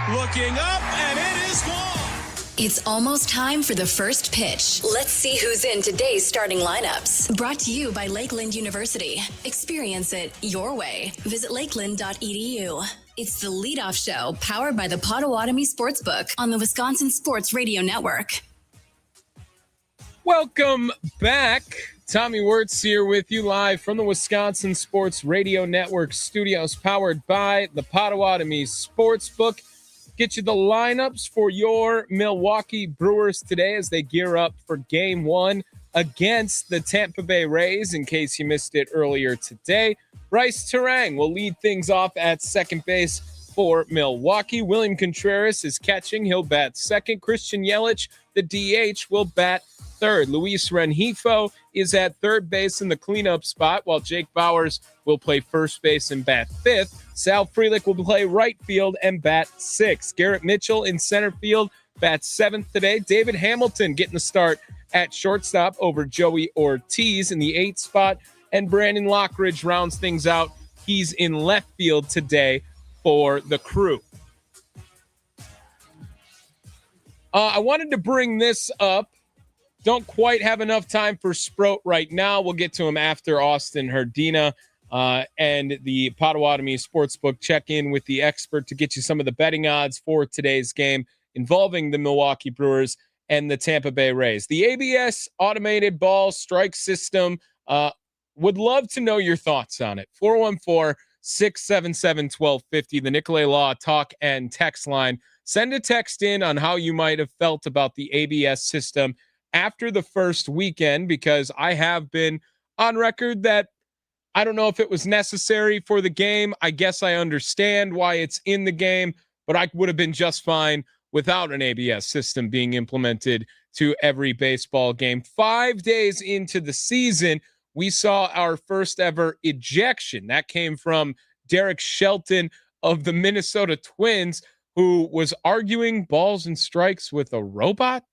Looking up, and it is gone.
It's almost time for the first pitch. Let's see who's in today's starting lineups. Brought to you by Lakeland University. Experience it your way. Visit lakeland.edu. It's the leadoff show powered by the Potawatomi Sportsbook on the Wisconsin Sports Radio Network.
Welcome back. Tommy Wortz here with you live from the Wisconsin Sports Radio Network studios, powered by the Potawatomi Sportsbook. Get you the lineups for your Milwaukee Brewers today as they gear up for Game 1 against the Tampa Bay Rays, in case you missed it earlier today. Bryce Terang will lead things off at second base for Milwaukee. William Contreras is catching. He'll bat second. Christian Yelich, the DH, will bat third. Luis Rengifo is at third base in the cleanup spot, while Jake Bauers will play first base and bat fifth. Sal Frelick will play right field and bat sixth. Garrett Mitchell in center field bats seventh today. David Hamilton getting the start at shortstop over Joey Ortiz in the eighth spot. And Brandon Lockridge rounds things out. He's in left field today for the Crew. I wanted to bring this up. Don't quite have enough time for Sproat right now. We'll get to him after Austin Herdina and the Potawatomi Sportsbook check-in with the expert to get you some of the betting odds for today's game involving the Milwaukee Brewers and the Tampa Bay Rays. The ABS automated ball strike system, would love to know your thoughts on it. 414-677-1250, the Nicolay Law talk and text line. Send a text in on how you might have felt about the ABS system after the first weekend, because I have been on record that I don't know if it was necessary for the game. I guess I understand why it's in the game, but I would have been just fine without an ABS system being implemented to every baseball game. 5 days into the season, we saw our first ever ejection. That came from Derek Shelton of the Minnesota Twins, who was arguing balls and strikes with a robot.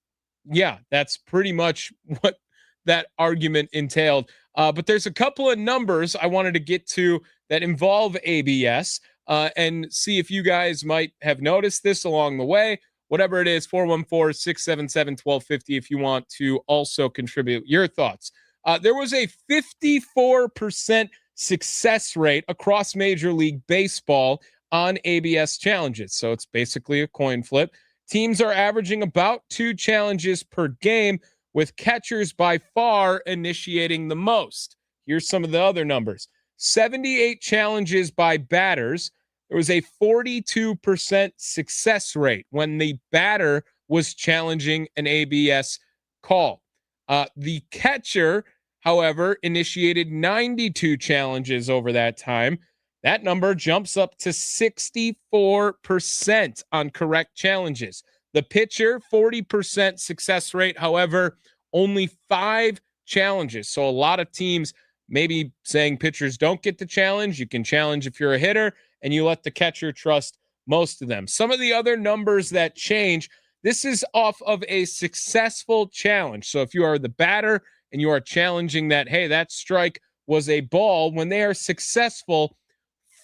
Yeah, that's pretty much what that argument entailed. But there's a couple of numbers I wanted to get to that involve ABS and see if you guys might have noticed this along the way. Whatever it is, 414-677-1250 if you want to also contribute your thoughts. There was a 54% success rate across Major League Baseball on ABS challenges. So it's basically a coin flip. Teams are averaging about 2 challenges per game, with catchers by far initiating the most. Here's some of the other numbers. 78 challenges by batters. There was a 42% success rate when the batter was challenging an ABS call. The catcher, however, initiated 92 challenges over that time. That number jumps up to 64% on correct challenges. The pitcher, 40% success rate. However, only 5 challenges. So a lot of teams maybe saying pitchers don't get the challenge. You can challenge if you're a hitter, and you let the catcher trust most of them. Some of the other numbers that change, this is off of a successful challenge. So if you are the batter and you are challenging that, hey, that strike was a ball, when they are successful,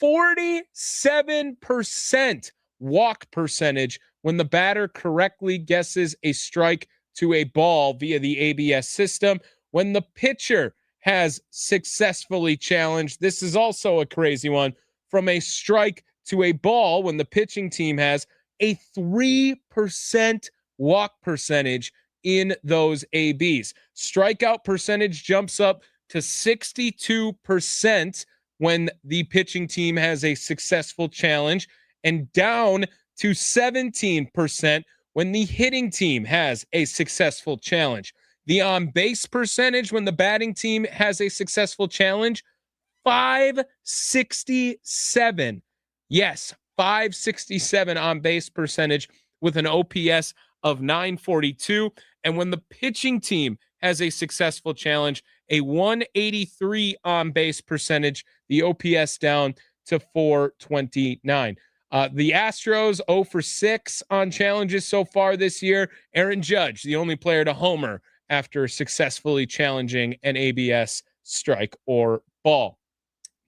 47% walk percentage when the batter correctly guesses a strike to a ball via the ABS system. When the pitcher has successfully challenged, this is also a crazy one, from a strike to a ball, when the pitching team has a 3% walk percentage in those ABs. Strikeout percentage jumps up to 62% when the pitching team has a successful challenge, and down to 17% when the hitting team has a successful challenge. The on-base percentage when the batting team has a successful challenge, 567. Yes, 567 on-base percentage with an OPS of 942. And when the pitching team has a successful challenge, a 183 on-base percentage, the OPS down to 429. The Astros 0 for 6 on challenges so far this year. Aaron Judge, the only player to homer after successfully challenging an ABS strike or ball.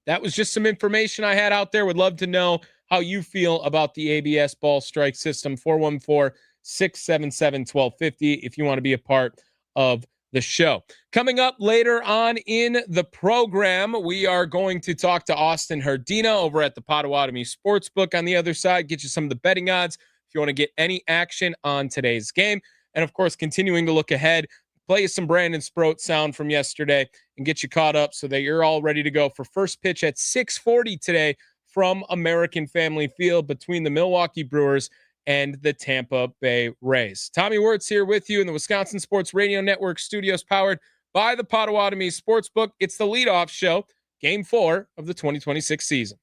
That was just some information I had out there. Would love to know how you feel about the ABS ball strike system. 414-677-1250 if you want to be a part of the show. Coming up later on in the program, we are going to talk to Austin Herdina over at the Potawatomi Sportsbook. On the other side, get you some of the betting odds if you want to get any action on today's game. And of course, continuing to look ahead, play some Brandon Sproat sound from yesterday and get you caught up so that you're all ready to go for first pitch at 6:40 today from American Family Field between the Milwaukee Brewers and the Tampa Bay Rays. Tommy Wortz here with you in the Wisconsin Sports Radio Network studios, powered by the Potawatomi Sportsbook. It's the leadoff show, Game 4 of the 2026 season.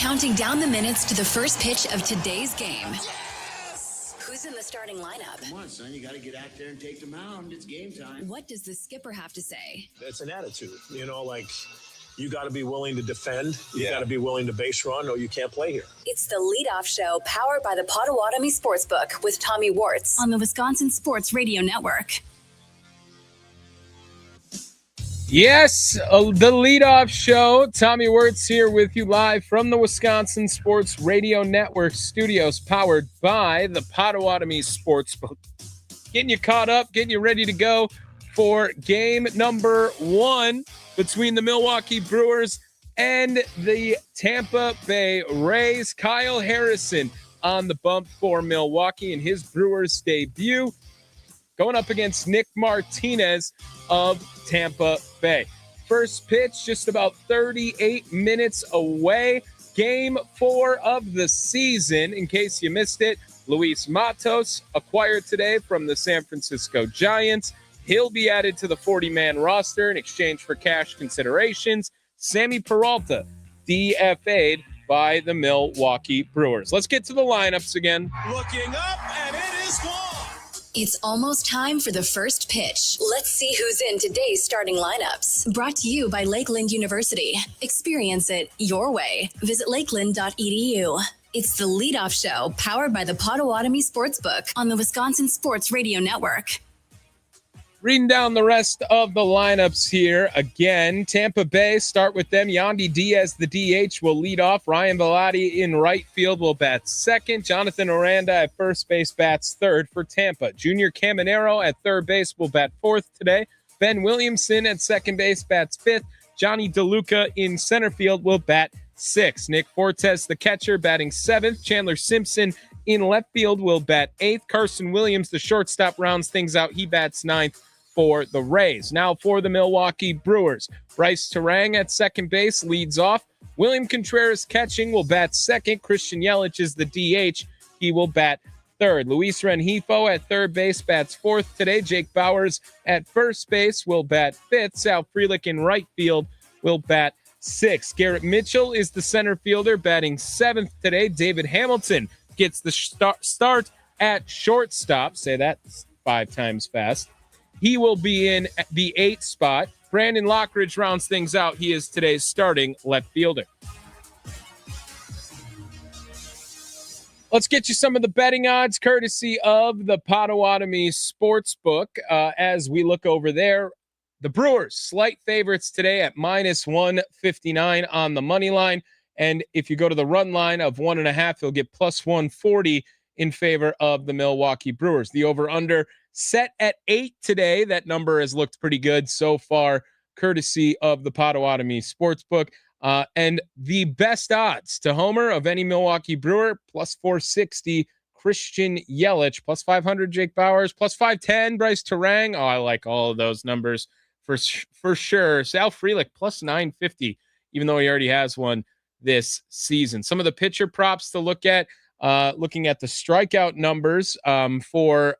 counting down the minutes to the first pitch of today's game. Who's in the starting lineup?
Come on, son, you got to get out there and take the mound. It's game time.
What does the skipper have to say?
It's an attitude, like you got to be willing to defend. You got to be willing to base run, or you can't play here.
It's the leadoff show powered by the Potawatomi Sportsbook with Tommy Wortz on the Wisconsin Sports Radio Network.
Yes, the leadoff show. Tommy Wortz here with you live from the Wisconsin Sports Radio Network studios, powered by the Potawatomi Sportsbook. Getting you caught up, getting you ready to go for game number 1 between the Milwaukee Brewers and the Tampa Bay Rays. Kyle Harrison on the bump for Milwaukee in his Brewers debut, going up against Nick Martinez of Tampa Bay. First pitch just about 38 minutes away. Game 4 of the season. In case you missed it, Luis Matos acquired today from the San Francisco Giants. He'll be added to the 40-man roster in exchange for cash considerations. Sammy Peralta, DFA'd by the Milwaukee Brewers. Let's get to the lineups again.
Looking up, and it is gone.
It's almost time for the first pitch. Let's see who's in today's starting lineups. Brought to you by Lakeland University. Experience it your way. Visit lakeland.edu. It's the leadoff show powered by the Potawatomi Sportsbook on the Wisconsin Sports Radio Network.
Reading down the rest of the lineups here again. Tampa Bay, start with them. Yandy Diaz, the DH, will lead off. Ryan Velotti in right field will bat second. Jonathan Aranda at first base bats third for Tampa. Junior Caminero at third base will bat fourth today. Ben Williamson at second base bats fifth. Johnny DeLuca in center field will bat sixth. Nick Fortes, the catcher, batting seventh. Chandler Simpson in left field will bat eighth. Carson Williams, the shortstop, rounds things out. He bats ninth for the Rays. Now for the Milwaukee Brewers. Bryce Terang at second base leads off. William Contreras catching will bat second. Christian Yelich is the DH. He will bat third. Luis Rengifo at third base bats fourth today. Jake Bauers at first base will bat fifth. Sal Frelick in right field will bat sixth. Garrett Mitchell is the center fielder batting seventh today. David Hamilton gets the start at shortstop. Say that 5 times fast. He will be in the 8th spot. Brandon Lockridge rounds things out. He is today's starting left fielder. Let's get you some of the betting odds courtesy of the Potawatomi Sportsbook. As we look over there, the Brewers, slight favorites today at minus 159 on the money line. And if you go to the run line of 1.5, you'll get plus 140 in favor of the Milwaukee Brewers. The over-under set at 8 today. That number has looked pretty good so far, courtesy of the Potawatomi Sportsbook. And the best odds to homer of any Milwaukee Brewer, plus 460, Christian Yelich, plus 500, Jake Bauers, plus 510, Bryce Terang. Oh, I like all of those numbers for sure. Sal Frelick, plus 950, even though he already has one this season. Some of the pitcher props to look at, looking at the strikeout numbers for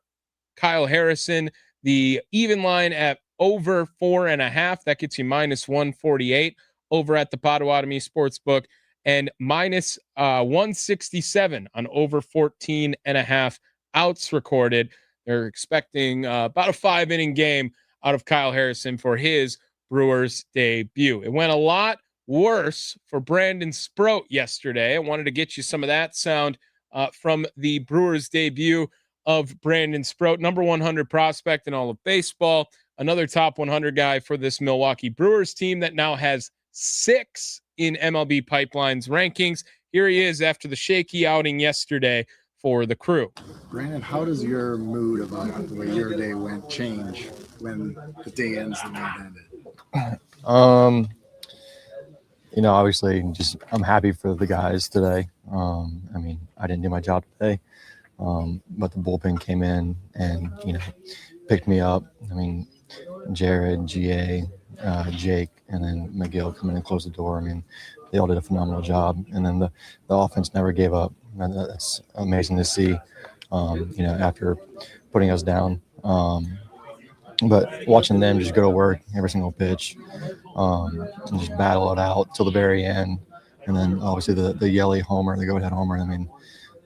Kyle Harrison, the even line at over 4.5. That gets you minus 148 over at the Potawatomi Sportsbook, and minus 167 on over 14.5 outs recorded. They're expecting about a 5-inning game out of Kyle Harrison for his Brewers debut. It went a lot worse for Brandon Sproat yesterday. I wanted to get you some of that sound from the Brewers debut of Brandon Sproat, number 100 prospect in all of baseball, another top 100 guy for this Milwaukee Brewers team that now has 6 in MLB Pipeline's rankings. Here he is after the shaky outing yesterday for the Crew.
Brandon, how does your mood about the way your day went change when the day ends the way it ended?
Obviously, I'm happy for the guys today. I didn't do my job today, but the bullpen came in and picked me up. Jared, GA, Jake, and then McGill come in and close the door. They all did a phenomenal job, and then the offense never gave up. And that's amazing to see. After putting us down. But watching them just go to work every single pitch, and just battle it out till the very end. and then obviously the Yelly homer, the go-ahead homer. I mean,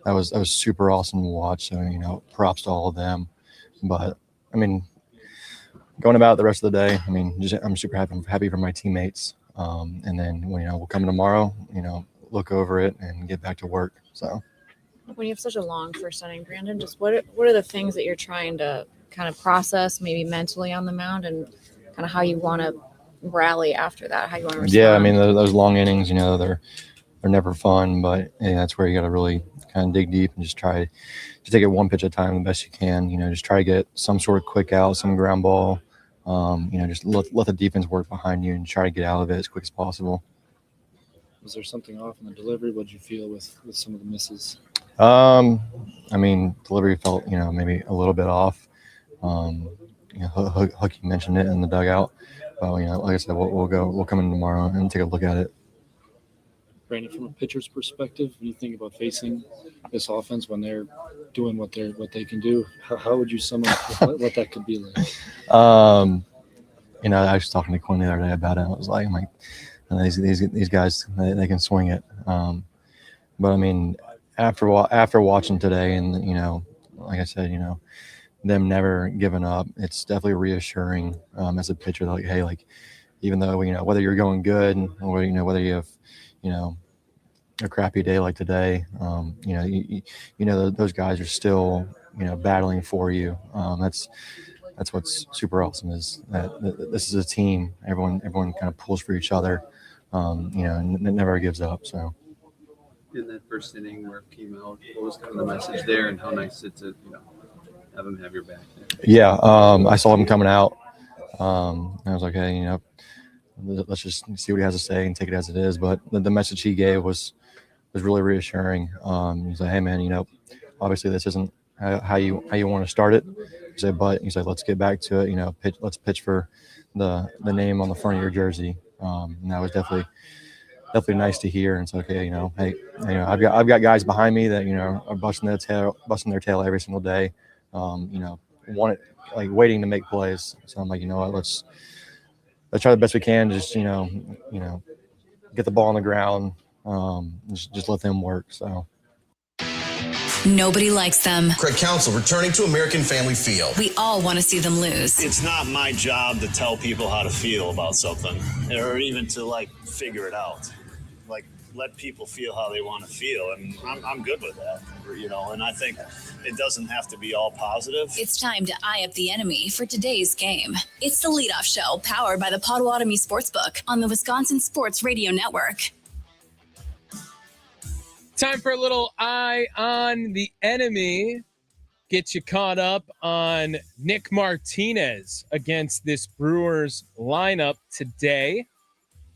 that was super awesome to watch. So, you know, props to all of them. But I mean, going about the rest of the day, I mean, I'm super happy for my teammates. And then, you know, we'll come tomorrow, you know, look over it and get back to work. So
When you have such a long first inning, Brandon, just what are the things that you're trying to kind of process, maybe mentally on the mound, and kind of how you want to rally after that, how you want to respond?
yeah, I mean, those long innings, you know, they're never fun, but that's where you got to really kind of dig deep and just try to take it one pitch at a time the best you can. You know, just try to get some sort of quick out, some ground ball. You know, just let the defense work behind you and try to get out of it as quick as possible.
Was there something off in the delivery? What did you feel with some of the misses?
I mean, delivery felt, you know, maybe a little bit off. You know, Hookie mentioned it in the dugout. Well, you know, like I said, we'll come in tomorrow and take a look at it.
Brandon, from a pitcher's perspective, when you think about facing this offense when they're doing what they can do, how would you sum up what that could be like?
You know, I was talking to Quinn the other day about it. I was like, these guys, they can swing it. But I mean, after watching today, and you know, like I said, you know, them never giving up, it's definitely reassuring as a pitcher. Like, hey, like even though, you know, whether you're going good or, you know, whether you have, you know, a crappy day like today, you know, you know, those guys are still, you know, battling for you. That's what's super awesome, is that this is a team. Everyone kind of pulls for each other, you know, and it never gives up. So
In that first inning where it came out, what was kind of the message there, and how nice it to, you know, have him have your back there?
yeah, I saw him coming out. I was like, hey, you know, let's just see what he has to say and take it as it is. But the message he gave was really reassuring. He's like, hey man, you know, obviously this isn't how you want to start it. He said, but he's like, let's get back to it. You know, let's pitch for the name on the front of your jersey. And that was definitely nice to hear. And it's okay, you know, hey, you know, I've got guys behind me that, you know, are busting their tail every single day. You know, waiting to make plays. So I'm like, you know what, let's try the best we can. Just, you know, get the ball on the ground. Just let them work. So.
Nobody likes them.
Craig Counsell returning to American Family Field.
We all want to see them lose.
It's not my job to tell people how to feel about something, or even to like figure it out. Like, let people feel how they want to feel, and I'm good with that, you know. And I think it doesn't have to be all positive.
It's time to eye up the enemy for today's game. It's the Leadoff Show, powered by the Potawatomi Sportsbook on the Wisconsin Sports Radio Network.
Time for a little eye on the enemy. Get you caught up on Nick Martinez against this Brewers lineup today.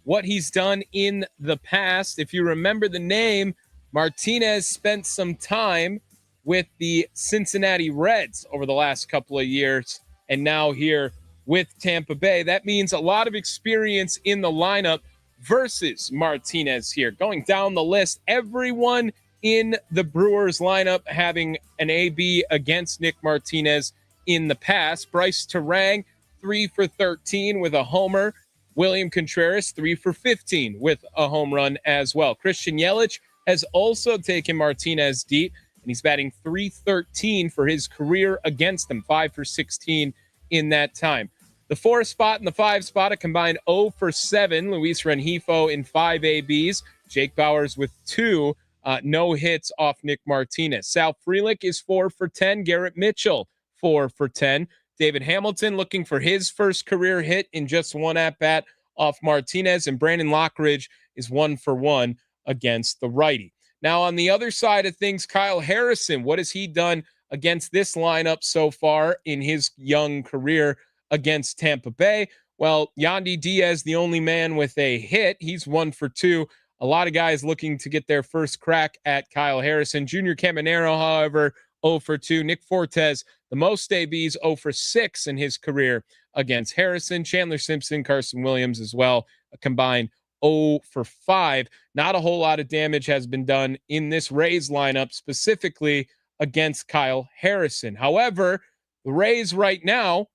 What he's done in the past. If you remember the name, Martinez spent some time with the Cincinnati Reds over the last couple of years, and now here with Tampa Bay. That means a lot of experience in the lineup versus Martinez here. Going down the list, everyone in the Brewers lineup having an AB against Nick Martinez in the past. Bryce Terang, 3 for 13 with a homer. William Contreras, 3 for 15 with a home run as well. Christian Yelich has also taken Martinez deep, and he's batting .313 for his career against him, 5 for 16 in that time. The 4 spot and the 5 spot, a combined 0 for 7. Luis Rengifo in 5 ABs. Jake Bauers with 2 no hits off Nick Martinez. Sal Frelick is 4 for 10. Garrett Mitchell, 4 for 10. David Hamilton looking for his first career hit in just 1 at-bat off Martinez. And Brandon Lockridge is 1 for 1 against the righty. Now, on the other side of things, Kyle Harrison, what has he done against this lineup so far in his young career against Tampa Bay? Well, Yandy Diaz, the only man with a hit. He's 1 for 2. A lot of guys looking to get their first crack at Kyle Harrison. Junior Caminero, however, 0 for 2. Nick Fortes, the most ABs, 0 for 6 in his career against Harrison. Chandler Simpson, Carson Williams as well, a combined 0 for 5. Not a whole lot of damage has been done in this Rays lineup, specifically against Kyle Harrison. However, the Rays right now,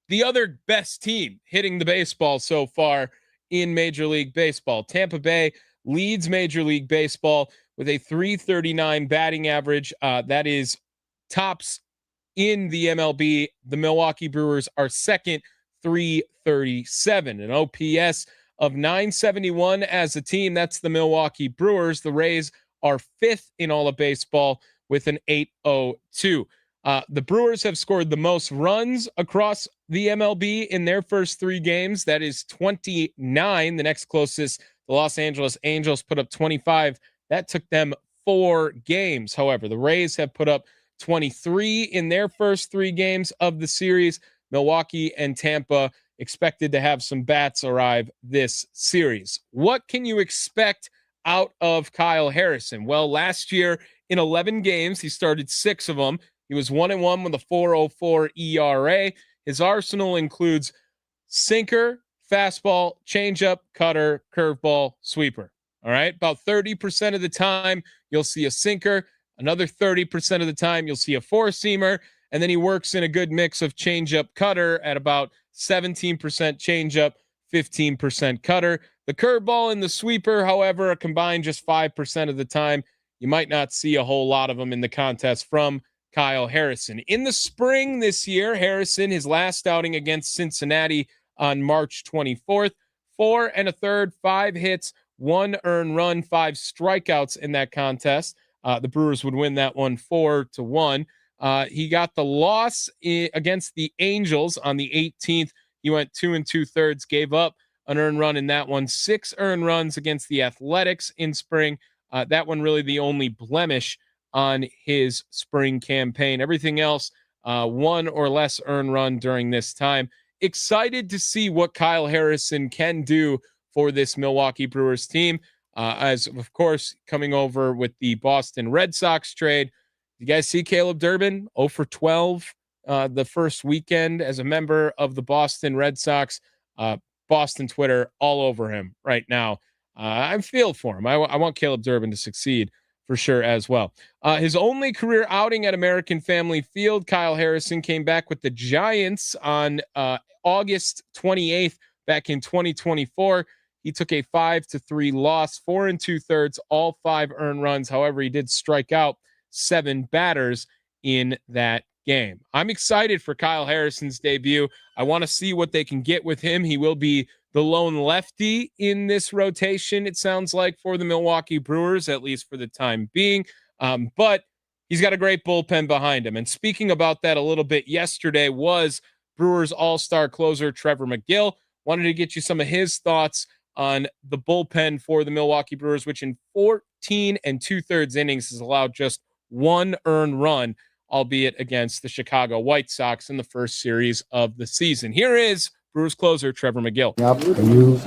the other best team hitting the baseball so far in Major League Baseball. Tampa Bay leads Major League Baseball with a .339 batting average. That is tops in the MLB. The Milwaukee Brewers are second, .337. An OPS of .971 as a team. That's the Milwaukee Brewers. The Rays are fifth in all of baseball with an .802. The Brewers have scored the most runs across the MLB in their first 3 games. That is 29. The next closest, the Los Angeles Angels, put up 25. That took them 4 games. However, the Rays have put up 23 in their first 3 games of the series. Milwaukee and Tampa expected to have some bats arrive this series. What can you expect out of Kyle Harrison? Well, last year in 11 games, he started 6 of them. He was 1-1 with a .404 ERA. His arsenal includes sinker, fastball, changeup, cutter, curveball, sweeper. All right. About 30% of the time, you'll see a sinker. Another 30% of the time, you'll see a 4-seamer. And then he works in a good mix of changeup, cutter at about 17% changeup, 15% cutter. The curveball and the sweeper, however, are combined just 5% of the time. You might not see a whole lot of them in the contest from Kyle Harrison. In the spring this year, Harrison, his last outing against Cincinnati on March 24th, 4 1/3, 5 hits, 1 earned run, 5 strikeouts in that contest. The Brewers would win that one 4-1. He got the loss against the Angels on the 18th. He went 2 2/3, gave up an earned run in that one. 6 earned runs against the Athletics in spring. That one really the only blemish on his spring campaign. Everything else, 1 or less earned run during this time. Excited to see what Kyle Harrison can do for this Milwaukee Brewers team. As of course, coming over with the Boston Red Sox trade. You guys see Caleb Durbin 0 for 12 the first weekend as a member of the Boston Red Sox. Boston Twitter all over him right now. I feel for him. I want Caleb Durbin to succeed for sure as well. His only career outing at American Family Field, Kyle Harrison came back with the Giants on August 28th back in 2024. He took a 5-3 loss, 4 2/3, all 5 earned runs. However, he did strike out 7 batters in that game. I'm excited for Kyle Harrison's debut. I want to see what they can get with him. He will be the lone lefty in this rotation, it sounds like, for the Milwaukee Brewers, at least for the time being. But he's got a great bullpen behind him. And speaking about that a little bit, yesterday was Brewers all-star closer Trevor McGill. Wanted to get you some of his thoughts on the bullpen for the Milwaukee Brewers, which in 14 2/3 innings has allowed just 1 earned run, albeit against the Chicago White Sox in the first series of the season. Here is Brewers closer Trevor McGill.
Are you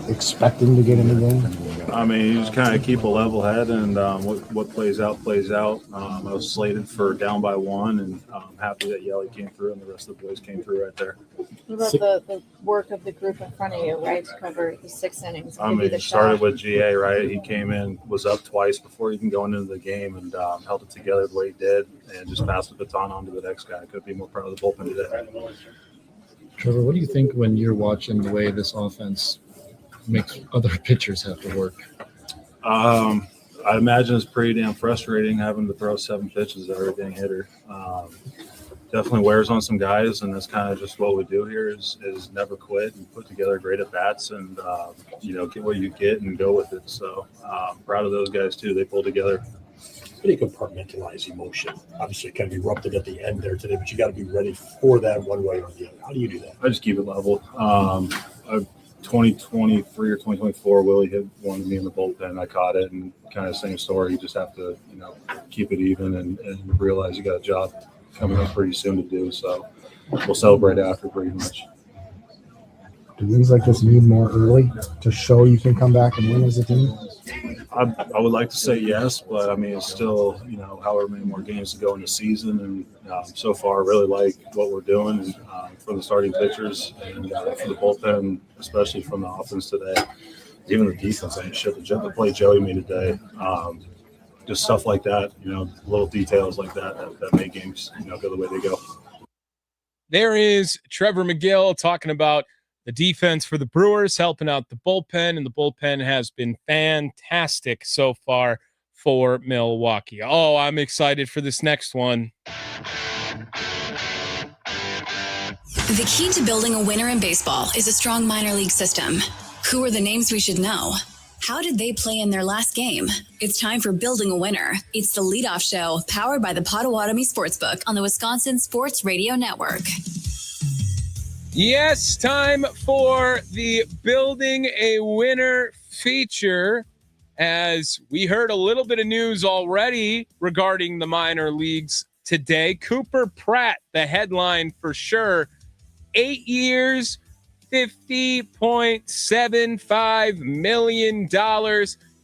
expecting to get in the game?
I mean, you just kind of keep a level head, and what plays out, plays out. I was slated for down by 1, and I'm happy that Yelly came through and the rest of the boys came through right there.
What about the work of the group in front of you, right, to cover the 6 innings?
I mean, it started with GA, right? He came in, was up twice before even going into the game, and held it together the way he did, and just passed the baton on to the next guy. Could be more proud of the bullpen today.
Trevor, what do you think when you're watching the way this offense makes other pitchers have to work?
I imagine it's pretty damn frustrating having to throw 7 pitches at every dang hitter. Definitely wears on some guys, and that's kind of just what we do here is never quit and put together great at-bats and, get what you get and go with it. So proud of those guys, too. They pull together.
How do you compartmentalize emotion? Obviously, it can be erupted at the end there today, but you got to be ready for that one way or the other. How do you do that?
I just keep it level. 2023 or 2024, Willie hit one to me in the bullpen. I caught it, and kind of same story. You just have to, keep it even and realize you got a job coming up pretty soon to do. So we'll celebrate after pretty much.
Do wins like this need more early to show you can come back and win as a team?
I would like to say yes, but I mean, it's still, however many more games to go in the season. And so far, I really like what we're doing and, for the starting pitchers and for the bullpen, especially from the offense today. Even the defense, I mean, shit, the play Joey made today, just stuff like that, little details like that make games, go the way they go.
There is Trevor McGill talking about the defense for the Brewers, helping out the bullpen, and the bullpen has been fantastic so far for Milwaukee. Oh, I'm excited for this next one.
The key to building a winner in baseball is a strong minor league system. Who are the names we should know? How did they play in their last game? It's time for Building a Winner. It's the leadoff show powered by the Potawatomi Sportsbook on the Wisconsin Sports Radio Network.
Yes, time for the Building a Winner feature. As we heard a little bit of news already regarding the minor leagues today. Cooper Pratt, the headline for sure. 8 years, $50.75 million.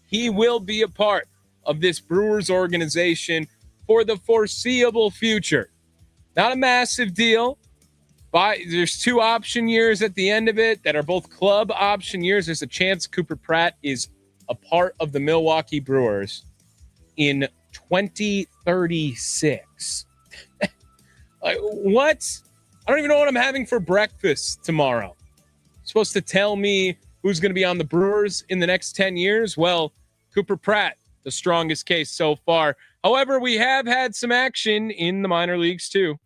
He will be a part of this Brewers organization for the foreseeable future. Not a massive deal. There's 2 option years at the end of it that are both club option years. There's a chance Cooper Pratt is a part of the Milwaukee Brewers in 2036. Like, what? I don't even know what I'm having for breakfast tomorrow. Supposed to tell me who's going to be on the Brewers in the next 10 years? Well, Cooper Pratt, the strongest case so far. However, we have had some action in the minor leagues too.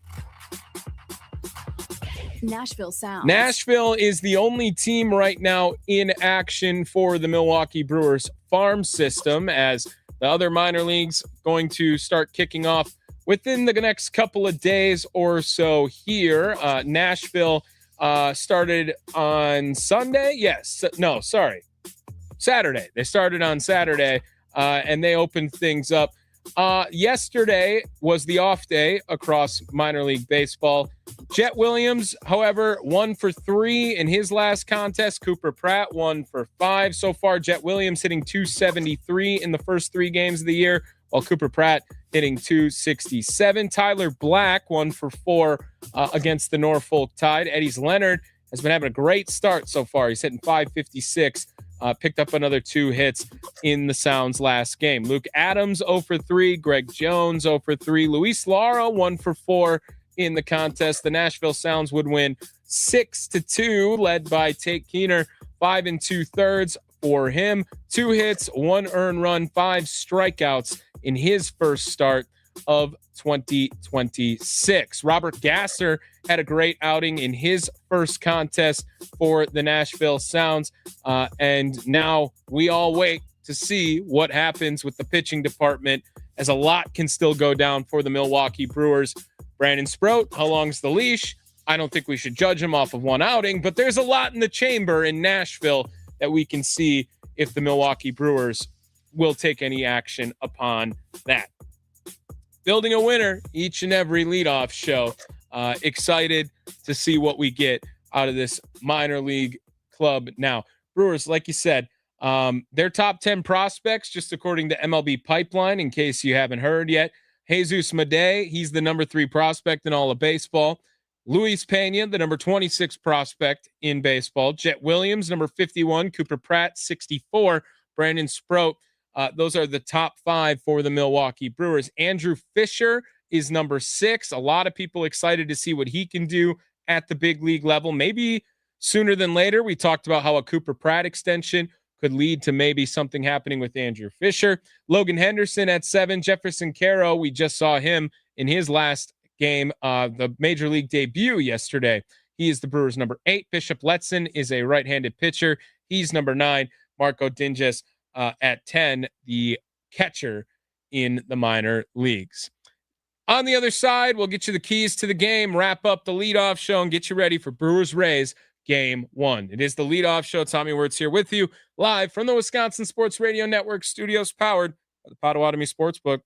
Nashville Sounds.
Nashville is the only team right now in action for the Milwaukee Brewers farm system, as the other minor leagues going to start kicking off within the next couple of days or so here. Nashville started on Sunday. Saturday. They started on Saturday, and they opened things up. Yesterday was the off day across minor league baseball. Jet Williams, however, 1 for 3 in his last contest. Cooper Pratt, 1 for 5. So far, Jet Williams hitting .273 in the first 3 games of the year, while Cooper Pratt hitting .267. Tyler Black, 1 for 4 against the Norfolk Tide. Eddie's Leonard has been having a great start so far. He's hitting .556. Picked up another 2 hits in the Sounds last game. Luke Adams, 0 for 3. Greg Jones, 0 for 3. Luis Lara, 1 for 4 in the contest. The Nashville Sounds would win 6-2, led by Tate Keener, 5 2/3 for him. 2 hits, 1 earned run, 5 strikeouts in his first start of 2026. Robert Gasser had a great outing in his first contest for the Nashville Sounds. And now we all wait to see what happens with the pitching department, as a lot can still go down for the Milwaukee Brewers. Brandon Sproat, how long's the leash? I don't think we should judge him off of 1 outing, but there's a lot in the chamber in Nashville that we can see if the Milwaukee Brewers will take any action upon that. Building a winner each and every leadoff show. Excited to see what we get out of this minor league club. Now, Brewers, like you said, their top 10 prospects, just according to MLB Pipeline, in case you haven't heard yet. Jesus Madej, he's the number 3 prospect in all of baseball. Luis Pena, the number 26 prospect in baseball. Jet Williams, number 51. Cooper Pratt, 64. Brandon Sproat. Those are the top 5 for the Milwaukee Brewers. Andrew Fisher is number 6. A lot of people excited to see what he can do at the big league level. Maybe sooner than later. We talked about how a Cooper Pratt extension could lead to maybe something happening with Andrew Fisher. Logan Henderson at 7. Jefferson Caro, we just saw him in his last game, the major league debut yesterday. He is the Brewers' number 8. Bishop Letson is a right-handed pitcher. He's number 9. Marco Dinges at 10, the catcher in the minor leagues. On the other side, we'll get you the keys to the game, wrap up the leadoff show, and get you ready for Brewers-Rays Game 1. It is the leadoff show. Tommy Wortz here with you, live from the Wisconsin Sports Radio Network studios, powered by the Potawatomi Sportsbook.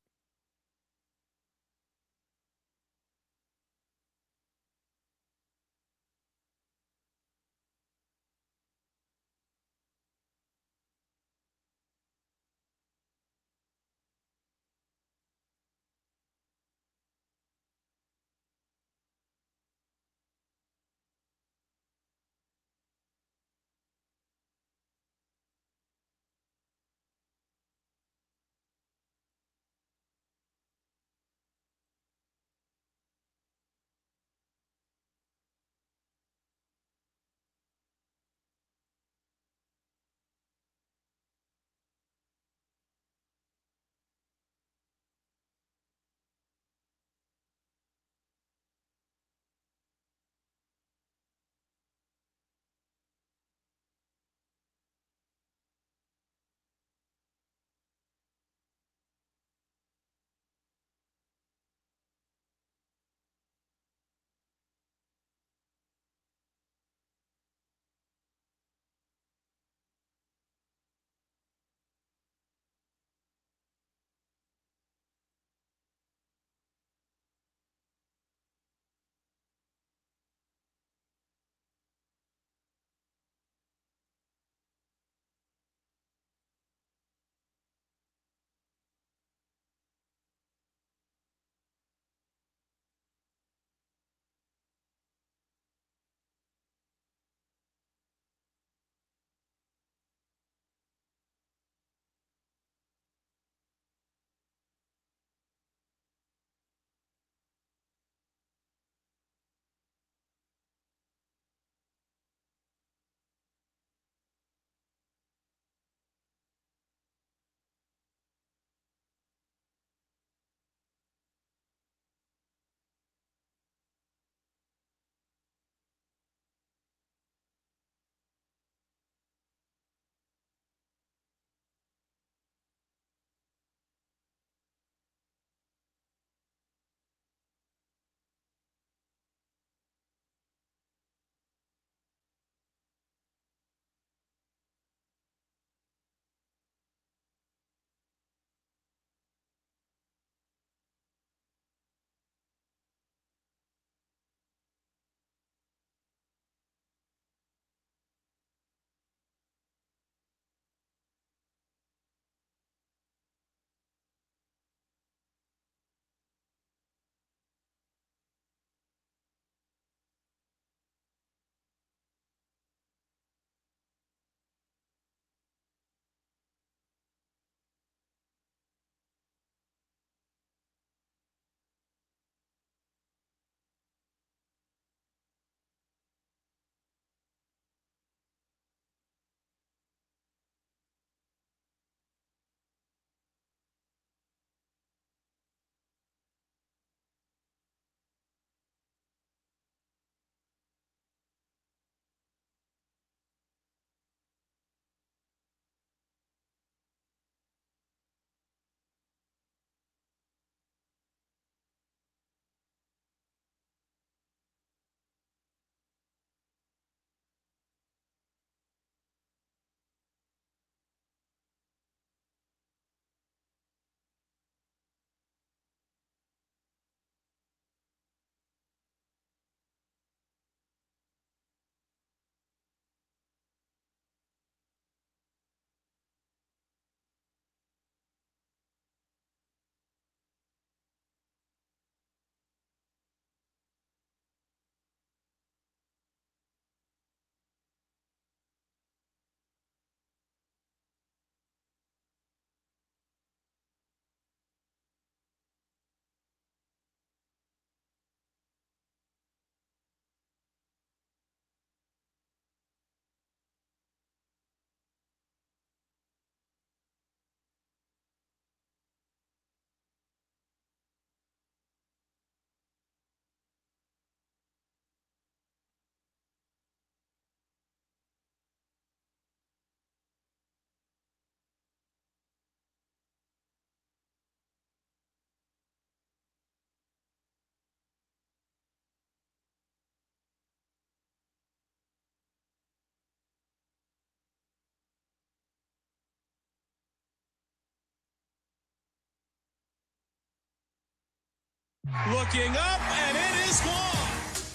Looking up, and it is gone.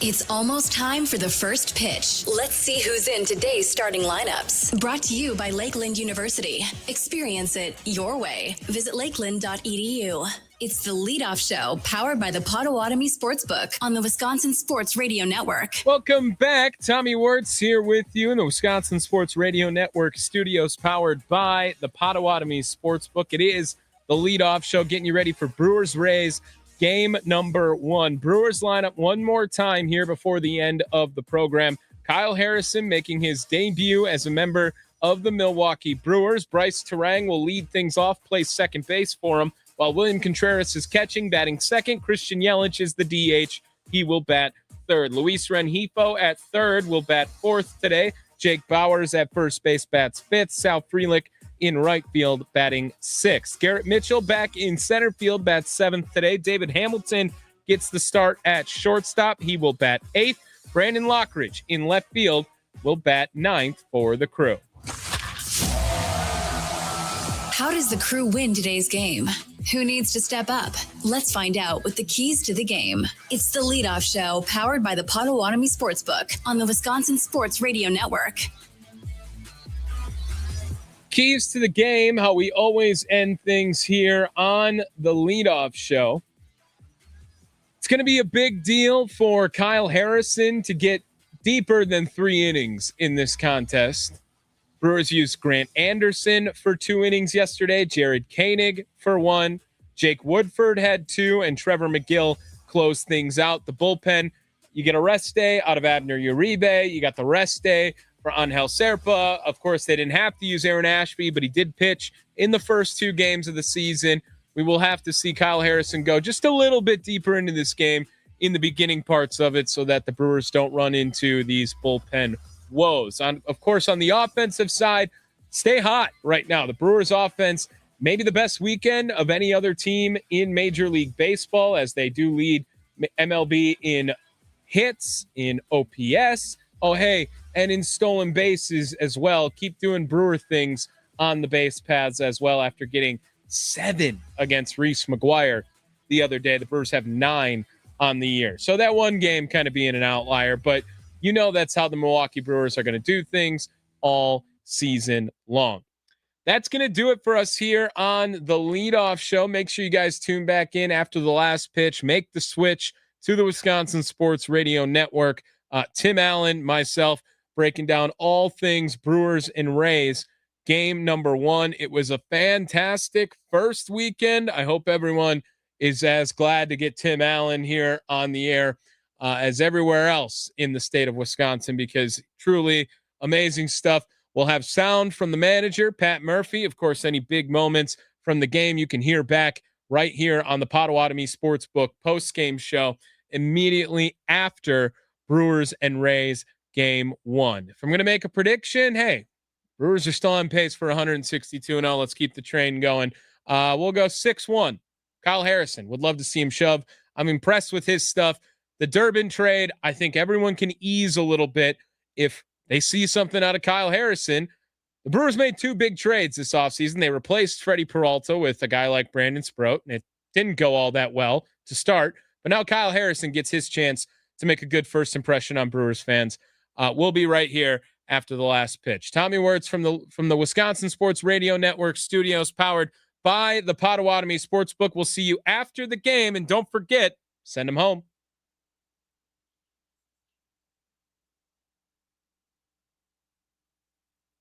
It's almost time for the first pitch. Let's see who's in today's starting lineups. Brought to you by Lakeland University. Experience it your way. Visit lakeland.edu. It's the leadoff show powered by the Potawatomi Sportsbook on the Wisconsin Sports Radio Network.
Welcome back. Tommy Wortz here with you in the Wisconsin Sports Radio Network studios powered by the Potawatomi Sportsbook. It is the leadoff show getting you ready for Brewers Rays game number 1. Brewers lineup one more time here before the end of the program. Kyle Harrison making his debut as a member of the Milwaukee Brewers. Bryce Terang will lead things off, play second base for him, while William Contreras is catching, batting second. Christian Yelich is the DH. He will bat third. Luis Rengifo at third will bat fourth today. Jake Bowers at first base bats fifth. Sal Frelick in right field batting sixth. Garrett Mitchell back in center field bats seventh today. David Hamilton gets the start at shortstop. He will bat eighth. Brandon Lockridge in left field will bat ninth for the Crew.
How does the Crew win today's game? Who needs to step up? Let's find out with the keys to the game. It's the leadoff show powered by the Potawatomi Sportsbook on the Wisconsin Sports Radio Network.
Keys to the game, how we always end things here on the leadoff show. It's going to be a big deal for Kyle Harrison to get deeper than 3 innings in this contest. Brewers used Grant Anderson for 2 innings yesterday, Jared Koenig for 1, Jake Woodford had 2, and Trevor McGill closed things out. The bullpen, you get a rest day out of Abner Uribe. You got the rest day for Angel Serpa. Of course, they didn't have to use Aaron Ashby, but he did pitch in the first 2 games of the season. We will have to see Kyle Harrison go just a little bit deeper into this game in the beginning parts of it so that the Brewers don't run into these bullpen woes. Of course, on the offensive side, stay hot right now. The Brewers offense, maybe the best weekend of any other team in Major League Baseball, as they do lead MLB in hits, in OPS. Oh, hey, and in stolen bases as well. Keep doing Brewer things on the base paths as well after getting 7 against Reese McGuire the other day. The Brewers have 9 on the year. So that one game kind of being an outlier, but you know that's how the Milwaukee Brewers are going to do things all season long. That's going to do it for us here on the leadoff show. Make sure you guys tune back in after the last pitch. Make the switch to the Wisconsin Sports Radio Network. Tim Allen, myself, breaking down all things Brewers and Rays. Game number 1. It was a fantastic first weekend. I hope everyone is as glad to get Tim Allen here on the air as everywhere else in the state of Wisconsin, because truly amazing stuff. We'll have sound from the manager, Pat Murphy. Of course, any big moments from the game you can hear back right here on the Potawatomi Sportsbook post-game show immediately after Brewers and Rays game 1. If I'm going to make a prediction, hey, Brewers are still on pace for 162-0. Let's keep the train going. We'll go 6-1. Kyle Harrison, would love to see him shove. I'm impressed with his stuff. The Durbin trade, I think everyone can ease a little bit if they see something out of Kyle Harrison. The Brewers made 2 big trades this offseason. They replaced Freddie Peralta with a guy like Brandon Sproat, and it didn't go all that well to start. But now Kyle Harrison gets his chance to make a good first impression on Brewers fans. We'll be right here after the last pitch. Tommy Wortz from the Wisconsin Sports Radio Network studios, powered by the Potawatomi Sportsbook. We'll see you after the game, and don't forget, send them home.